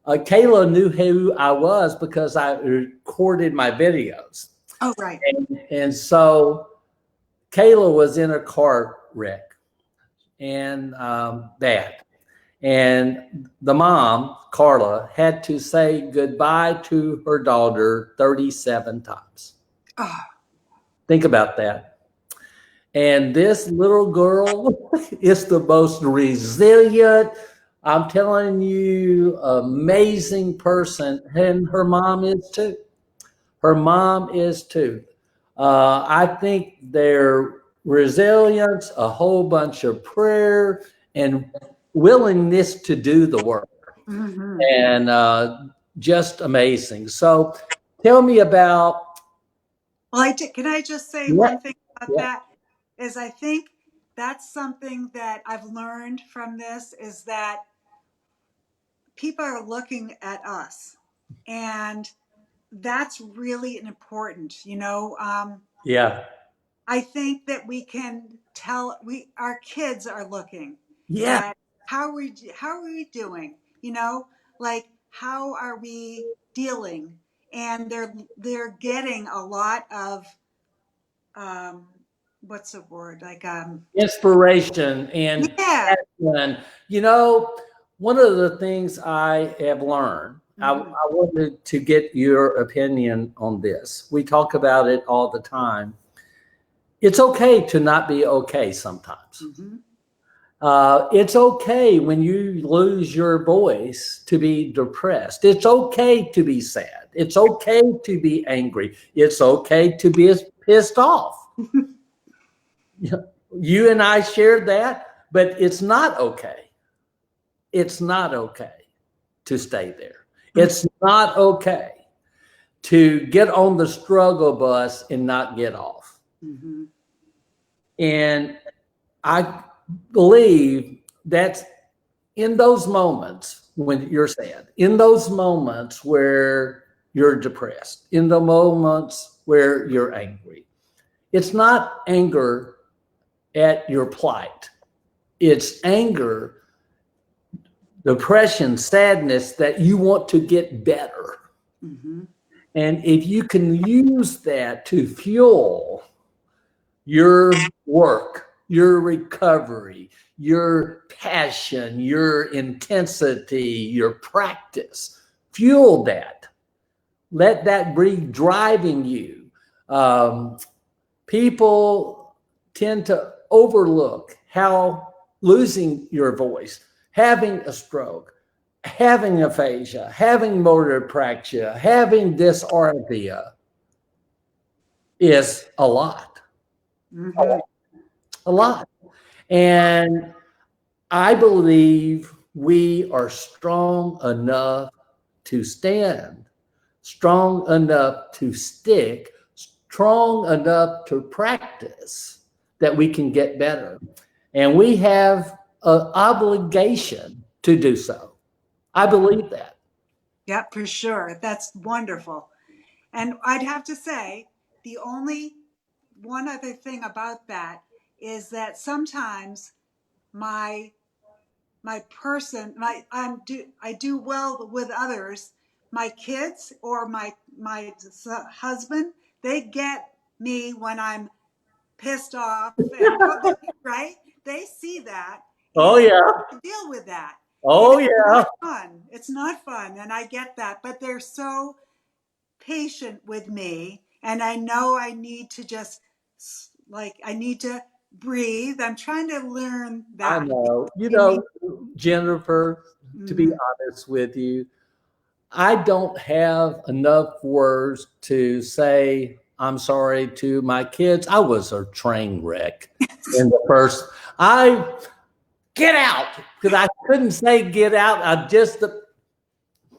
Kayla knew who I was because I recorded my videos. Oh, right. And so Kayla was in a car wreck and bad. And the mom, Carla, had to say goodbye to her daughter 37 times. Oh. Think about that. And this little girl is the most resilient, I'm telling you, amazing person. And her mom is too. Her mom is too. I think their resilience, a whole bunch of prayer, and willingness to do the work. Mm-hmm. And just amazing. So tell me about. Well, can I just say one thing about that? Is I think that's something that I've learned from this, is that people are looking at us, and that's really important. Yeah. I think that we can tell our kids are looking Yeah. at how are we doing? Like, how are we dealing? And they're getting a lot of um, what's the word? Like Inspiration and yeah. passion. You know, one of the things I have learned, Mm-hmm. I wanted to get your opinion on this. We talk about it all the time. It's okay to not be okay sometimes. Mm-hmm. It's okay when you lose your voice to be depressed. It's okay to be sad. It's okay to be angry. It's okay to be pissed off. You and I shared that, but it's not okay. It's not okay to stay there. It's not okay to get on the struggle bus and not get off. Mm-hmm. And I believe that's in those moments when you're sad, in those moments where you're depressed, in the moments where you're angry. It's not anger at your plight. It's anger, depression, sadness that you want to get better. Mm-hmm. And if you can use that to fuel your work, your recovery, your passion, your intensity, your practice, fuel that. Let that be driving you. People tend to overlook how losing your voice, having a stroke, having aphasia, having motor praxia, having dysarthria is a lot, Mm-hmm. a lot. And I believe we are strong enough to stand, strong enough to stick, strong enough to practice that we can get better. And we have an obligation to do so. I believe that. Yep, for sure. That's wonderful. And I'd have to say, the only one other thing about that is that sometimes my I do well with others. My kids or my husband, they get me when I'm pissed off and right. They see that, Oh, and yeah. I deal with that. And Oh, it's yeah. not fun. It's not fun, and I get that. But they're so patient with me, and I know I need to just like I need to breathe. I'm trying to learn I that. know. You need. Jennifer, to be Mhm. honest with you, I don't have enough words to say I'm sorry to my kids. I was a train wreck in the first. I get out because I couldn't say get out. I just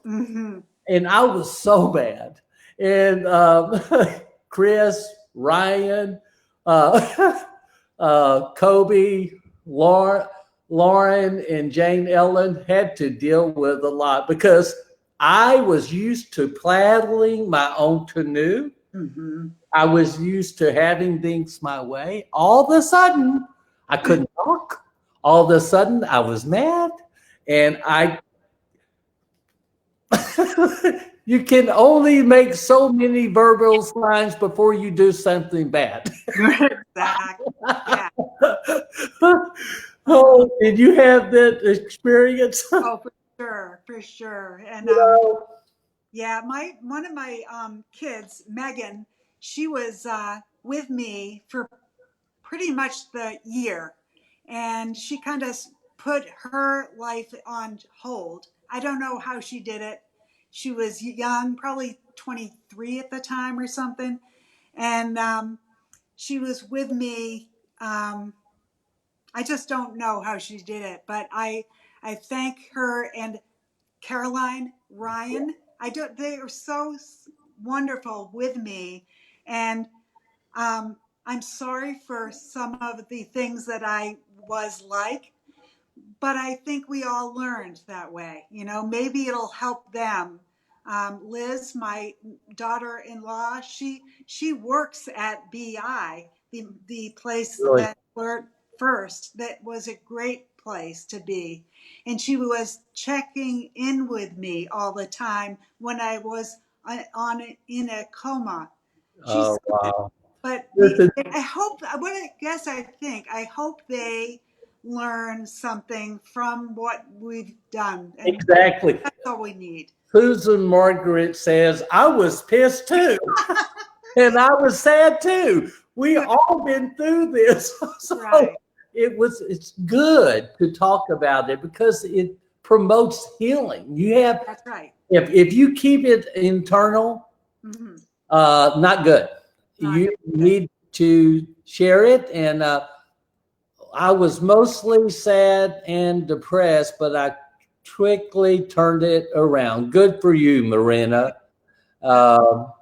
Mhm. and I was so bad. And Chris, Ryan, uh, Kobe, Lauren, and Jane Ellen had to deal with a lot because I was used to paddling my own canoe. Mhm. I was used to having things my way. All of a sudden, I couldn't talk. All of a sudden, I was mad, and I you can only make so many verbal signs before you do something bad. Exactly. Yeah. Oh, Oh, did you have that experience? oh, for sure, for sure. And No. yeah, my one of my kids, Megan, she was with me for pretty much the year, and she kind of put her life on hold. I don't know how she did it. She was young, probably 23 at the time or something, and she was with me. I just don't know how she did it, but I thank her and Caroline, Ryan. I don't. They are so wonderful with me, and I'm sorry for some of the things that I was like, but I think we all learned that way. You know, maybe it'll help them. Liz, my daughter-in-law, she works at BI, the place Really? that we're first. That was a great place to be, and she was checking in with me all the time when I was in a coma. She's Oh, wow. but Listen, I hope, I hope they learn something from what we've done. And exactly. that's all we need. Susan Margaret says, I was pissed too. And I was sad too. We all been through this. So Right. it's good to talk about it because it promotes healing. You have, That's right. if you keep it internal, Mhm. not good. Not You good. need to share it. And I was mostly sad and depressed, but I quickly turned it around. Good for you, Marina. Oh,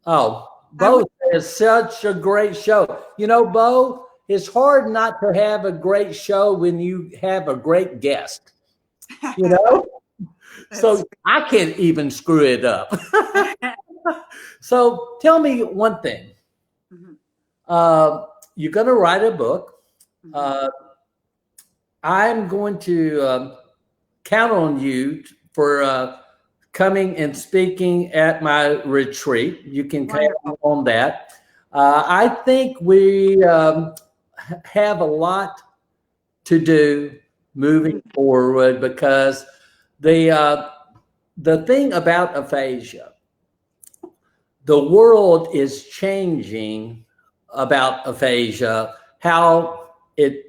Bo is such a great show. You know, Bo, it's hard not to have a great show when you have a great guest, you know? So I can't even screw it up. So tell me one thing. Mhm. You're going to write a book. Mhm. I'm going to count on you for coming and speaking at my retreat. You can count on that. I think we have a lot to do moving forward because the thing about aphasia, the world is changing about aphasia, how it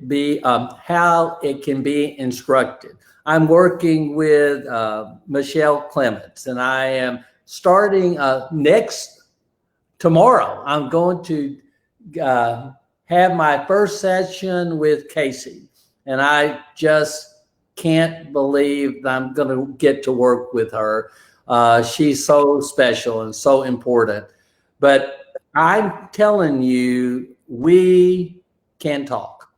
can be instructed. I'm working with Michelle Clements, and I am starting tomorrow. I'm going to have my first session with Casey, and I just can't believe that I'm going to get to work with her. She's so special and so important. But I'm telling you, we can talk.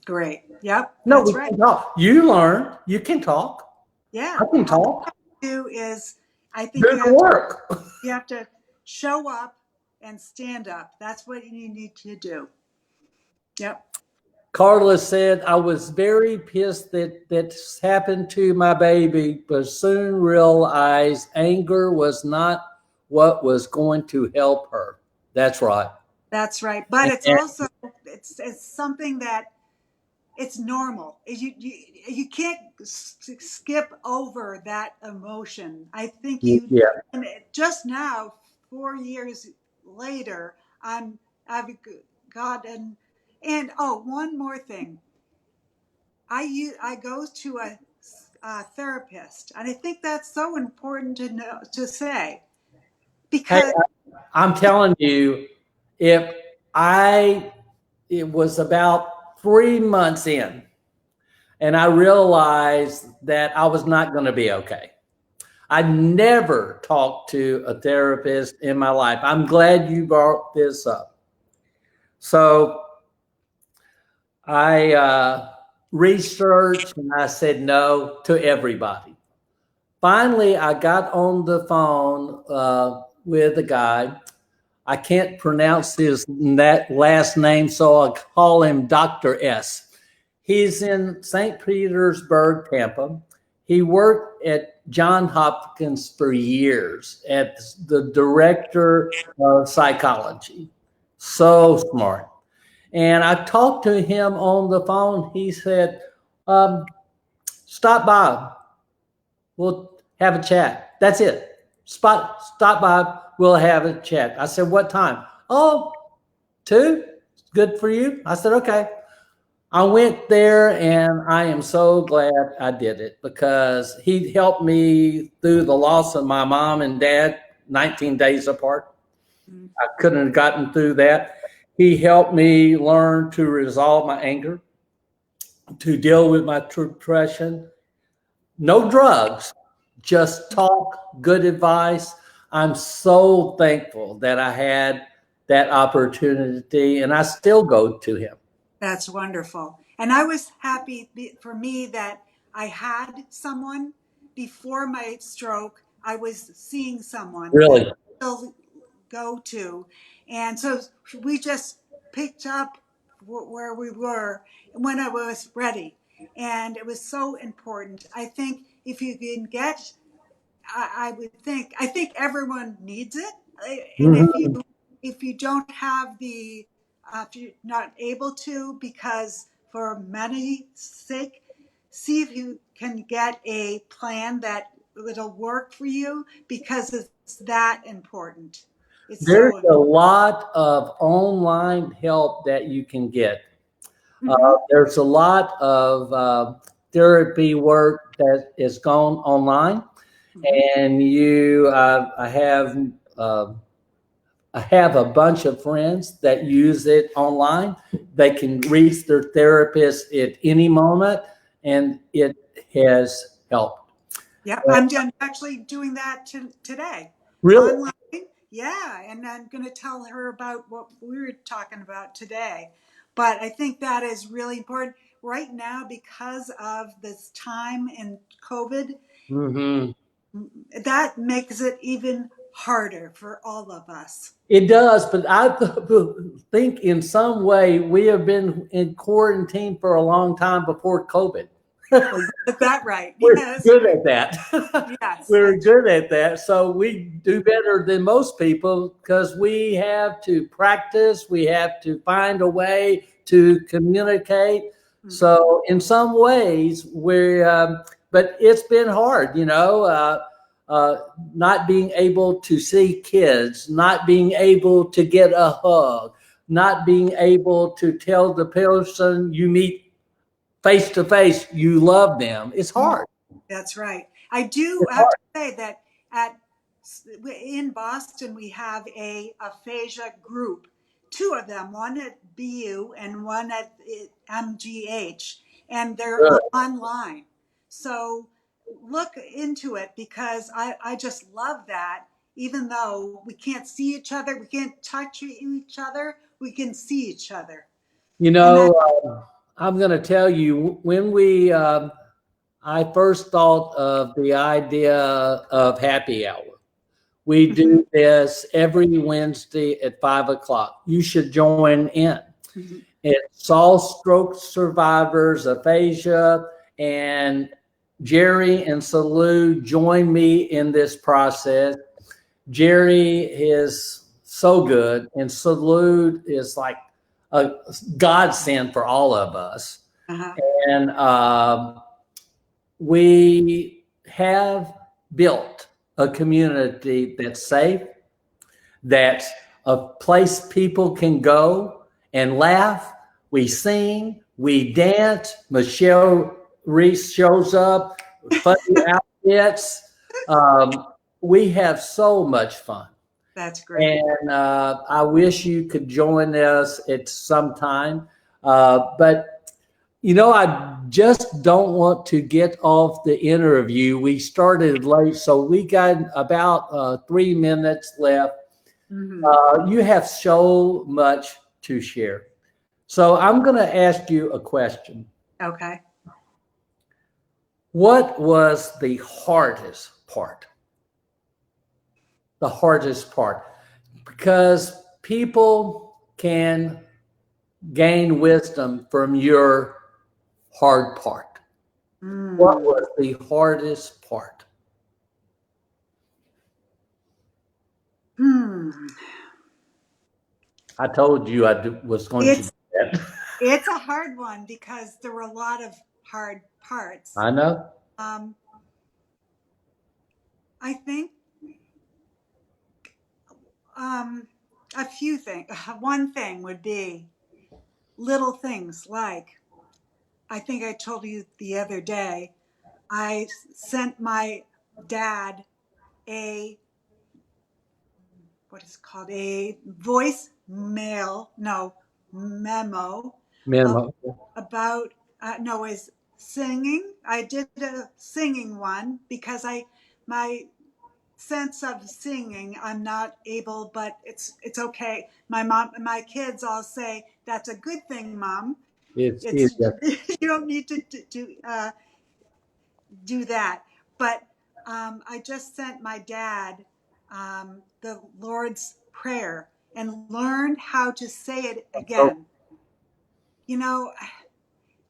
Great. Yep. No, That's we right. can talk. You learn. You can talk. Yeah. I can talk. Do is I think Do the work. you have to show up and stand up. That's what you need to do. Yep. Carla said, I was very pissed that this happened to my baby, but soon realized anger was not what was going to help her. That's right. That's right. But it's And also it's something that it's normal. You can't skip over that emotion. I think yeah. and just now, 4 years later, I've gotten, and oh, one more thing. I go to a therapist, and I think that's so important to know to say Hey, because I'm telling you, if it was about 3 months in, and I realized that I was not going to be okay. I never talked to a therapist in my life. I'm glad you brought this up. So I researched and I said no to everybody. Finally, I got on the phone with a guy. I can't pronounce that last name, so I'll call him Dr. S. He's in St. Petersburg, Tampa. He worked at Johns Hopkins for years as the director of psychology. So smart. And I talked to him on the phone. He said, stop by. We'll have a chat. That's it. Stop by. We'll have a chat. I said, what time? Oh, 2? Good for you. I said, okay. I went there and I am so glad I did it because he helped me through the loss of my mom and dad 19 days apart. I couldn't have gotten through that. He helped me learn to resolve my anger, to deal with my depression. No drugs, just talk, good advice. I'm so thankful that I had that opportunity, and I still go to him. That's wonderful. And I was happy for me that I had someone before my stroke. I was seeing someone that Really. I still go to. And so we just picked up where we were when I was ready. And it was so important. I think if you can get, I think everyone needs it. And Mhm. if you don't have if you're not able to, because for money's sake, see if you can get a plan that it'll work for you, because it's that important. It's There's so a important. lot of online help that you can get. Hmm. There's a lot of therapy work that is gone online, Hmm. and uh, I have a bunch of friends that use it online. They can reach their therapist at any moment, and it has helped. Yep, Uh, I'm actually doing that today really, online. Yeah, and I'm going to tell her about what we were talking about today. But I think that is really important right now because of this time in COVID. hmm That makes it even harder for all of us. it does. But I think in some way we have been in quarantine for a long time before COVID. Well, you get that right. We're Yes, good right. at that. Yes, We're that's good at that. So we do better than most people because we have to practice, we have to find a way to communicate. mhm. So in some ways, but it's been hard, uh, not being able to see kids, not being able to get a hug, not being able to tell the person you meet face to face you love them. It's hard. That's right. I do It's have hard. to say that at in Boston we have a aphasia group, two of them, one at BU and one at MGH, and they're Good. online. So look into it, because I just love that. Even though we can't see each other, we can't touch each other, we can see each other, You and that. know, I'm going to tell you when I first thought of the idea of happy hour. We Mhm, do this every Wednesday at 5 o'clock. You should join in. mhm. It's all stroke survivors, aphasia, and Jerry and Salud join me in this process. Jerry is so good, and Salud is like a godsend for all of us. Uh-huh. And we have built a community that's safe, that's a place people can go and laugh. We sing, we dance. Michelle Reese shows up, funny outfits. We have so much fun. That's great. And I wish you could join us at some time. But I just don't want to get off the interview. We started late, so we got about 3 minutes left. Hmm. You have so much to share. So I'm going to ask you a question. Okay. What was the hardest part? The hardest part? Because people can gain wisdom from your hard part. What Mm. was the hardest part? Hmm. I told you was going to do It's that. it's a hard one because there were a lot of hard parts. I know. Um, I think um, a few things. One thing would be little things like, I think I told you the other day, I sent my dad a, what is it called, a voice mail, no, memo Minimum. about no, is singing. I did a singing one because my sense of singing, I'm not able, but it's okay. My mom and my kids all say that's a good thing, Mom. It's It's easier. you don't need to do that. But I just sent my dad the Lord's Prayer and learned how to say it So, again. You know,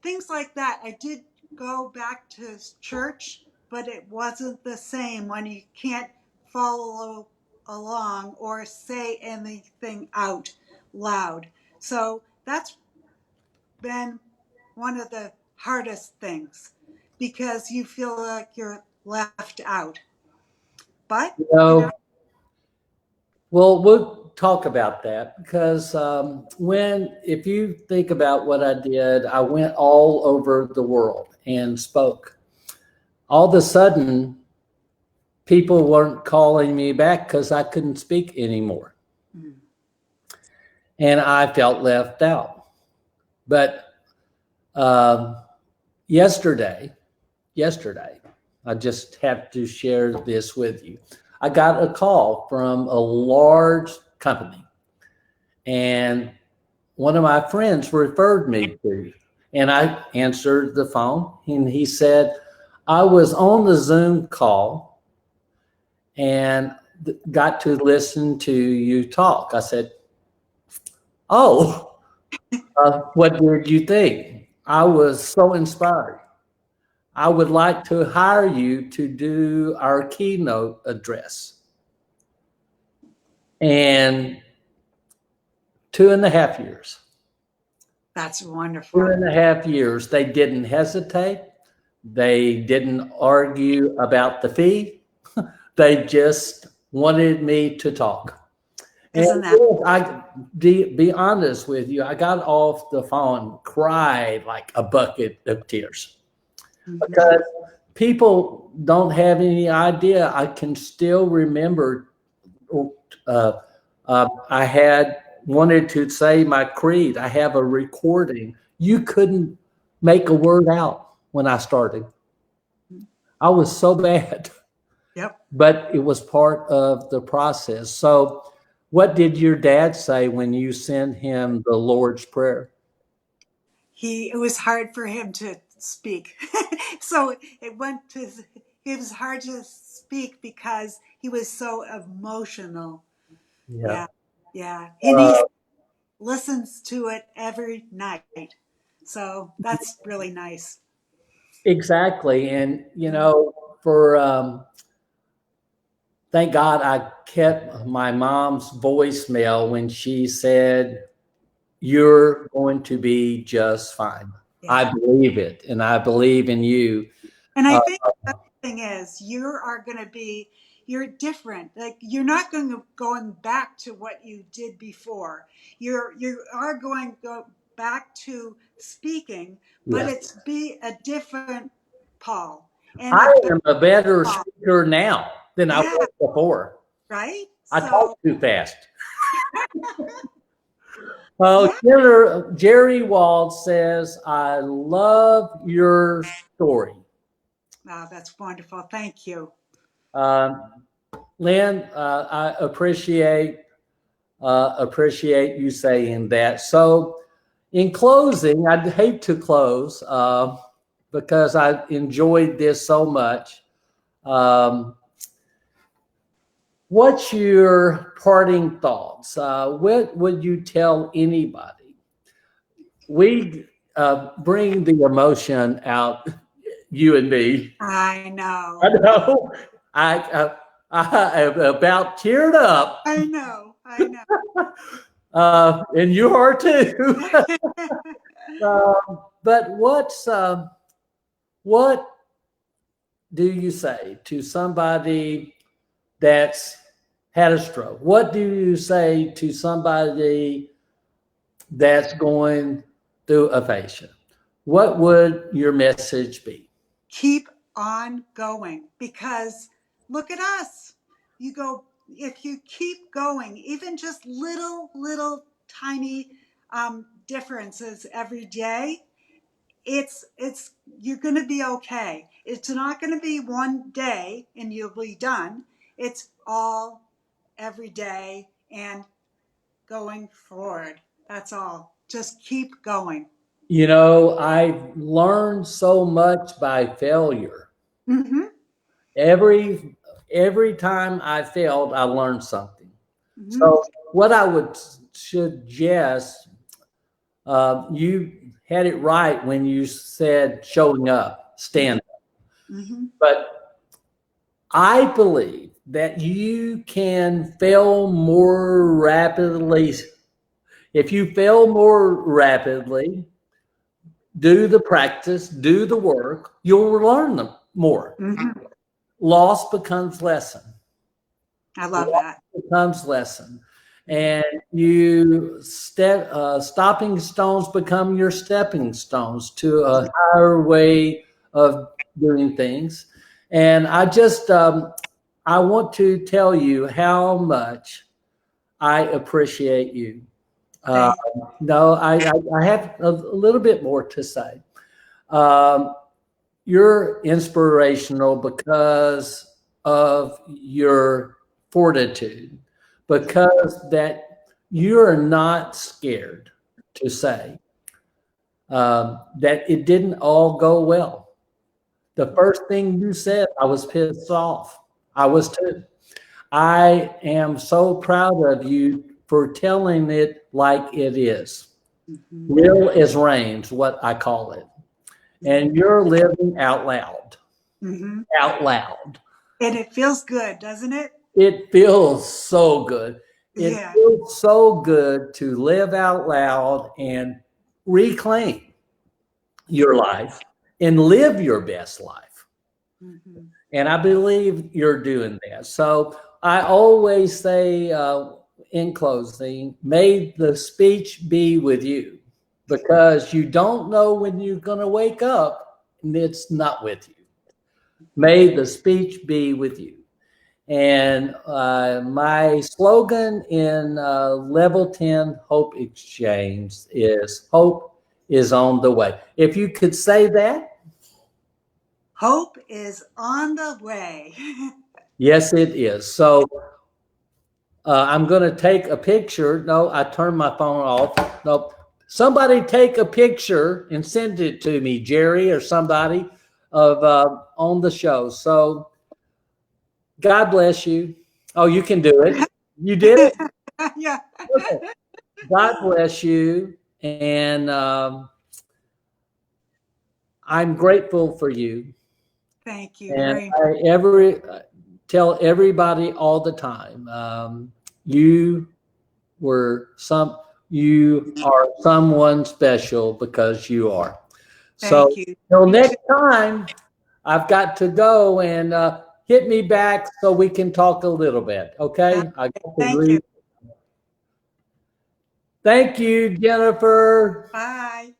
things like that. I did go back to church, but it wasn't the same when you can't follow along or say anything out loud. So that's been one of the hardest things because you feel like you're left out. But, you you know, know, well, we'll talk about that because if you think about what I did, I went all over the world and spoke. All of a sudden, people weren't calling me back because I couldn't speak anymore. And I felt left out. But um, yesterday, I just have to share this with you. I got a call from a large company, and one of my friends referred me to, and I answered the phone, and he said, I was on the Zoom call and got to listen to you talk. I said, oh, what did you think? I was so inspired. I would like to hire you to do our keynote address. And 2.5 years. that's Two wonderful. and a half years, they didn't hesitate. They didn't argue about the fee. They just wanted me to talk. And Isn't that? I be honest with you, I got off the phone, cried like a bucket of tears because people don't have any idea. I can still remember uh, I had wanted to say my creed. I have a recording. You couldn't make a word out when I started. I was so bad, Yep. but it was part of the process. So, what did your dad say when you sent him the Lord's Prayer? It was hard for him to speak. So it was hard to speak because he was so emotional. Yeah. Yeah. Yeah. And he listens to it every night. So that's really nice. Exactly. And, for thank God I kept my mom's voicemail when she said, you're going to be just fine. I Yeah. believe it, and I believe in you. And I Uh, think the thing is, you're different. Like you're not going back to what you did before. You are going to go back to speaking, but yeah. it's be a different Paul and a I better am a better Paul. speaker now than I Yeah, was before. right. I So talk too fast. yeah, Jerry Wald says, I love your story. wow, that's wonderful. Thank you. Um, Lynn, I appreciate you saying that. So, in closing, I'd hate to close because I enjoyed this so much. Um, what's your parting thoughts? What would you tell anybody? We bring the emotion out, you and me. I I know. know. I am about teared up, I know. I know. and you are too. But what do you say to somebody that's had a stroke? What do you say to somebody that's going through aphasia? What would your message be? Keep on going because look at us. You go, if you keep going, even just little tiny differences every day, you're going to be okay. It's not going to be one day and you'll be done. It's all every day and going forward. That's all. Just keep going. You know, I've learned so much by failure. Mm-hmm. Every time I failed, I learned something. Mm-hmm. So what I would suggest, you had it right when you said showing up, stand up. Mm-hmm. But I believe that you can fail more rapidly. If you fail more rapidly, do the practice, do the work, you'll learn them more. Mm-hmm. Loss becomes lesson. I love that. Becomes lesson. And you stopping stones become your stepping stones to a higher way of doing things. And I just I want to tell you how much I appreciate you. Uh, Thank no, I have a little bit more to say. Um, you're inspirational because of your fortitude, because that you're not scared to say that it didn't all go well. The first thing you said, I was pissed off. I was too. I am so proud of you for telling it like it is. Mm-hmm. Real as rain's what I call it. And you're living out loud. Mm-hmm. Out loud. And it feels good, doesn't it? It feels so good. It Yeah. feels so good to live out loud and reclaim your life and live your best life. Mm-hmm. And I believe you're doing that. So I always say in closing, may the speech be with you, because you don't know when you're going to wake up and it's not with you. May the speech be with you. And my slogan in Level 10 Hope Exchange is hope is on the way. If you could say that. Hope is on the way. Yes, it is. So I'm going to take a picture. No, I turned my phone off. No, somebody take a picture and send it to me, Jerry or somebody, of on the show. So God bless you. Oh, you can do it. You did it? Yeah. Okay. God bless you. And I'm grateful for you. Thank you And very I tell everybody all the time, you you are someone special, because you are. So Thank you. till You next too. time, I've got to go, and hit me back so we can talk a little bit. Okay? I got to Thank you. leave. Thank you, Jennifer. Bye.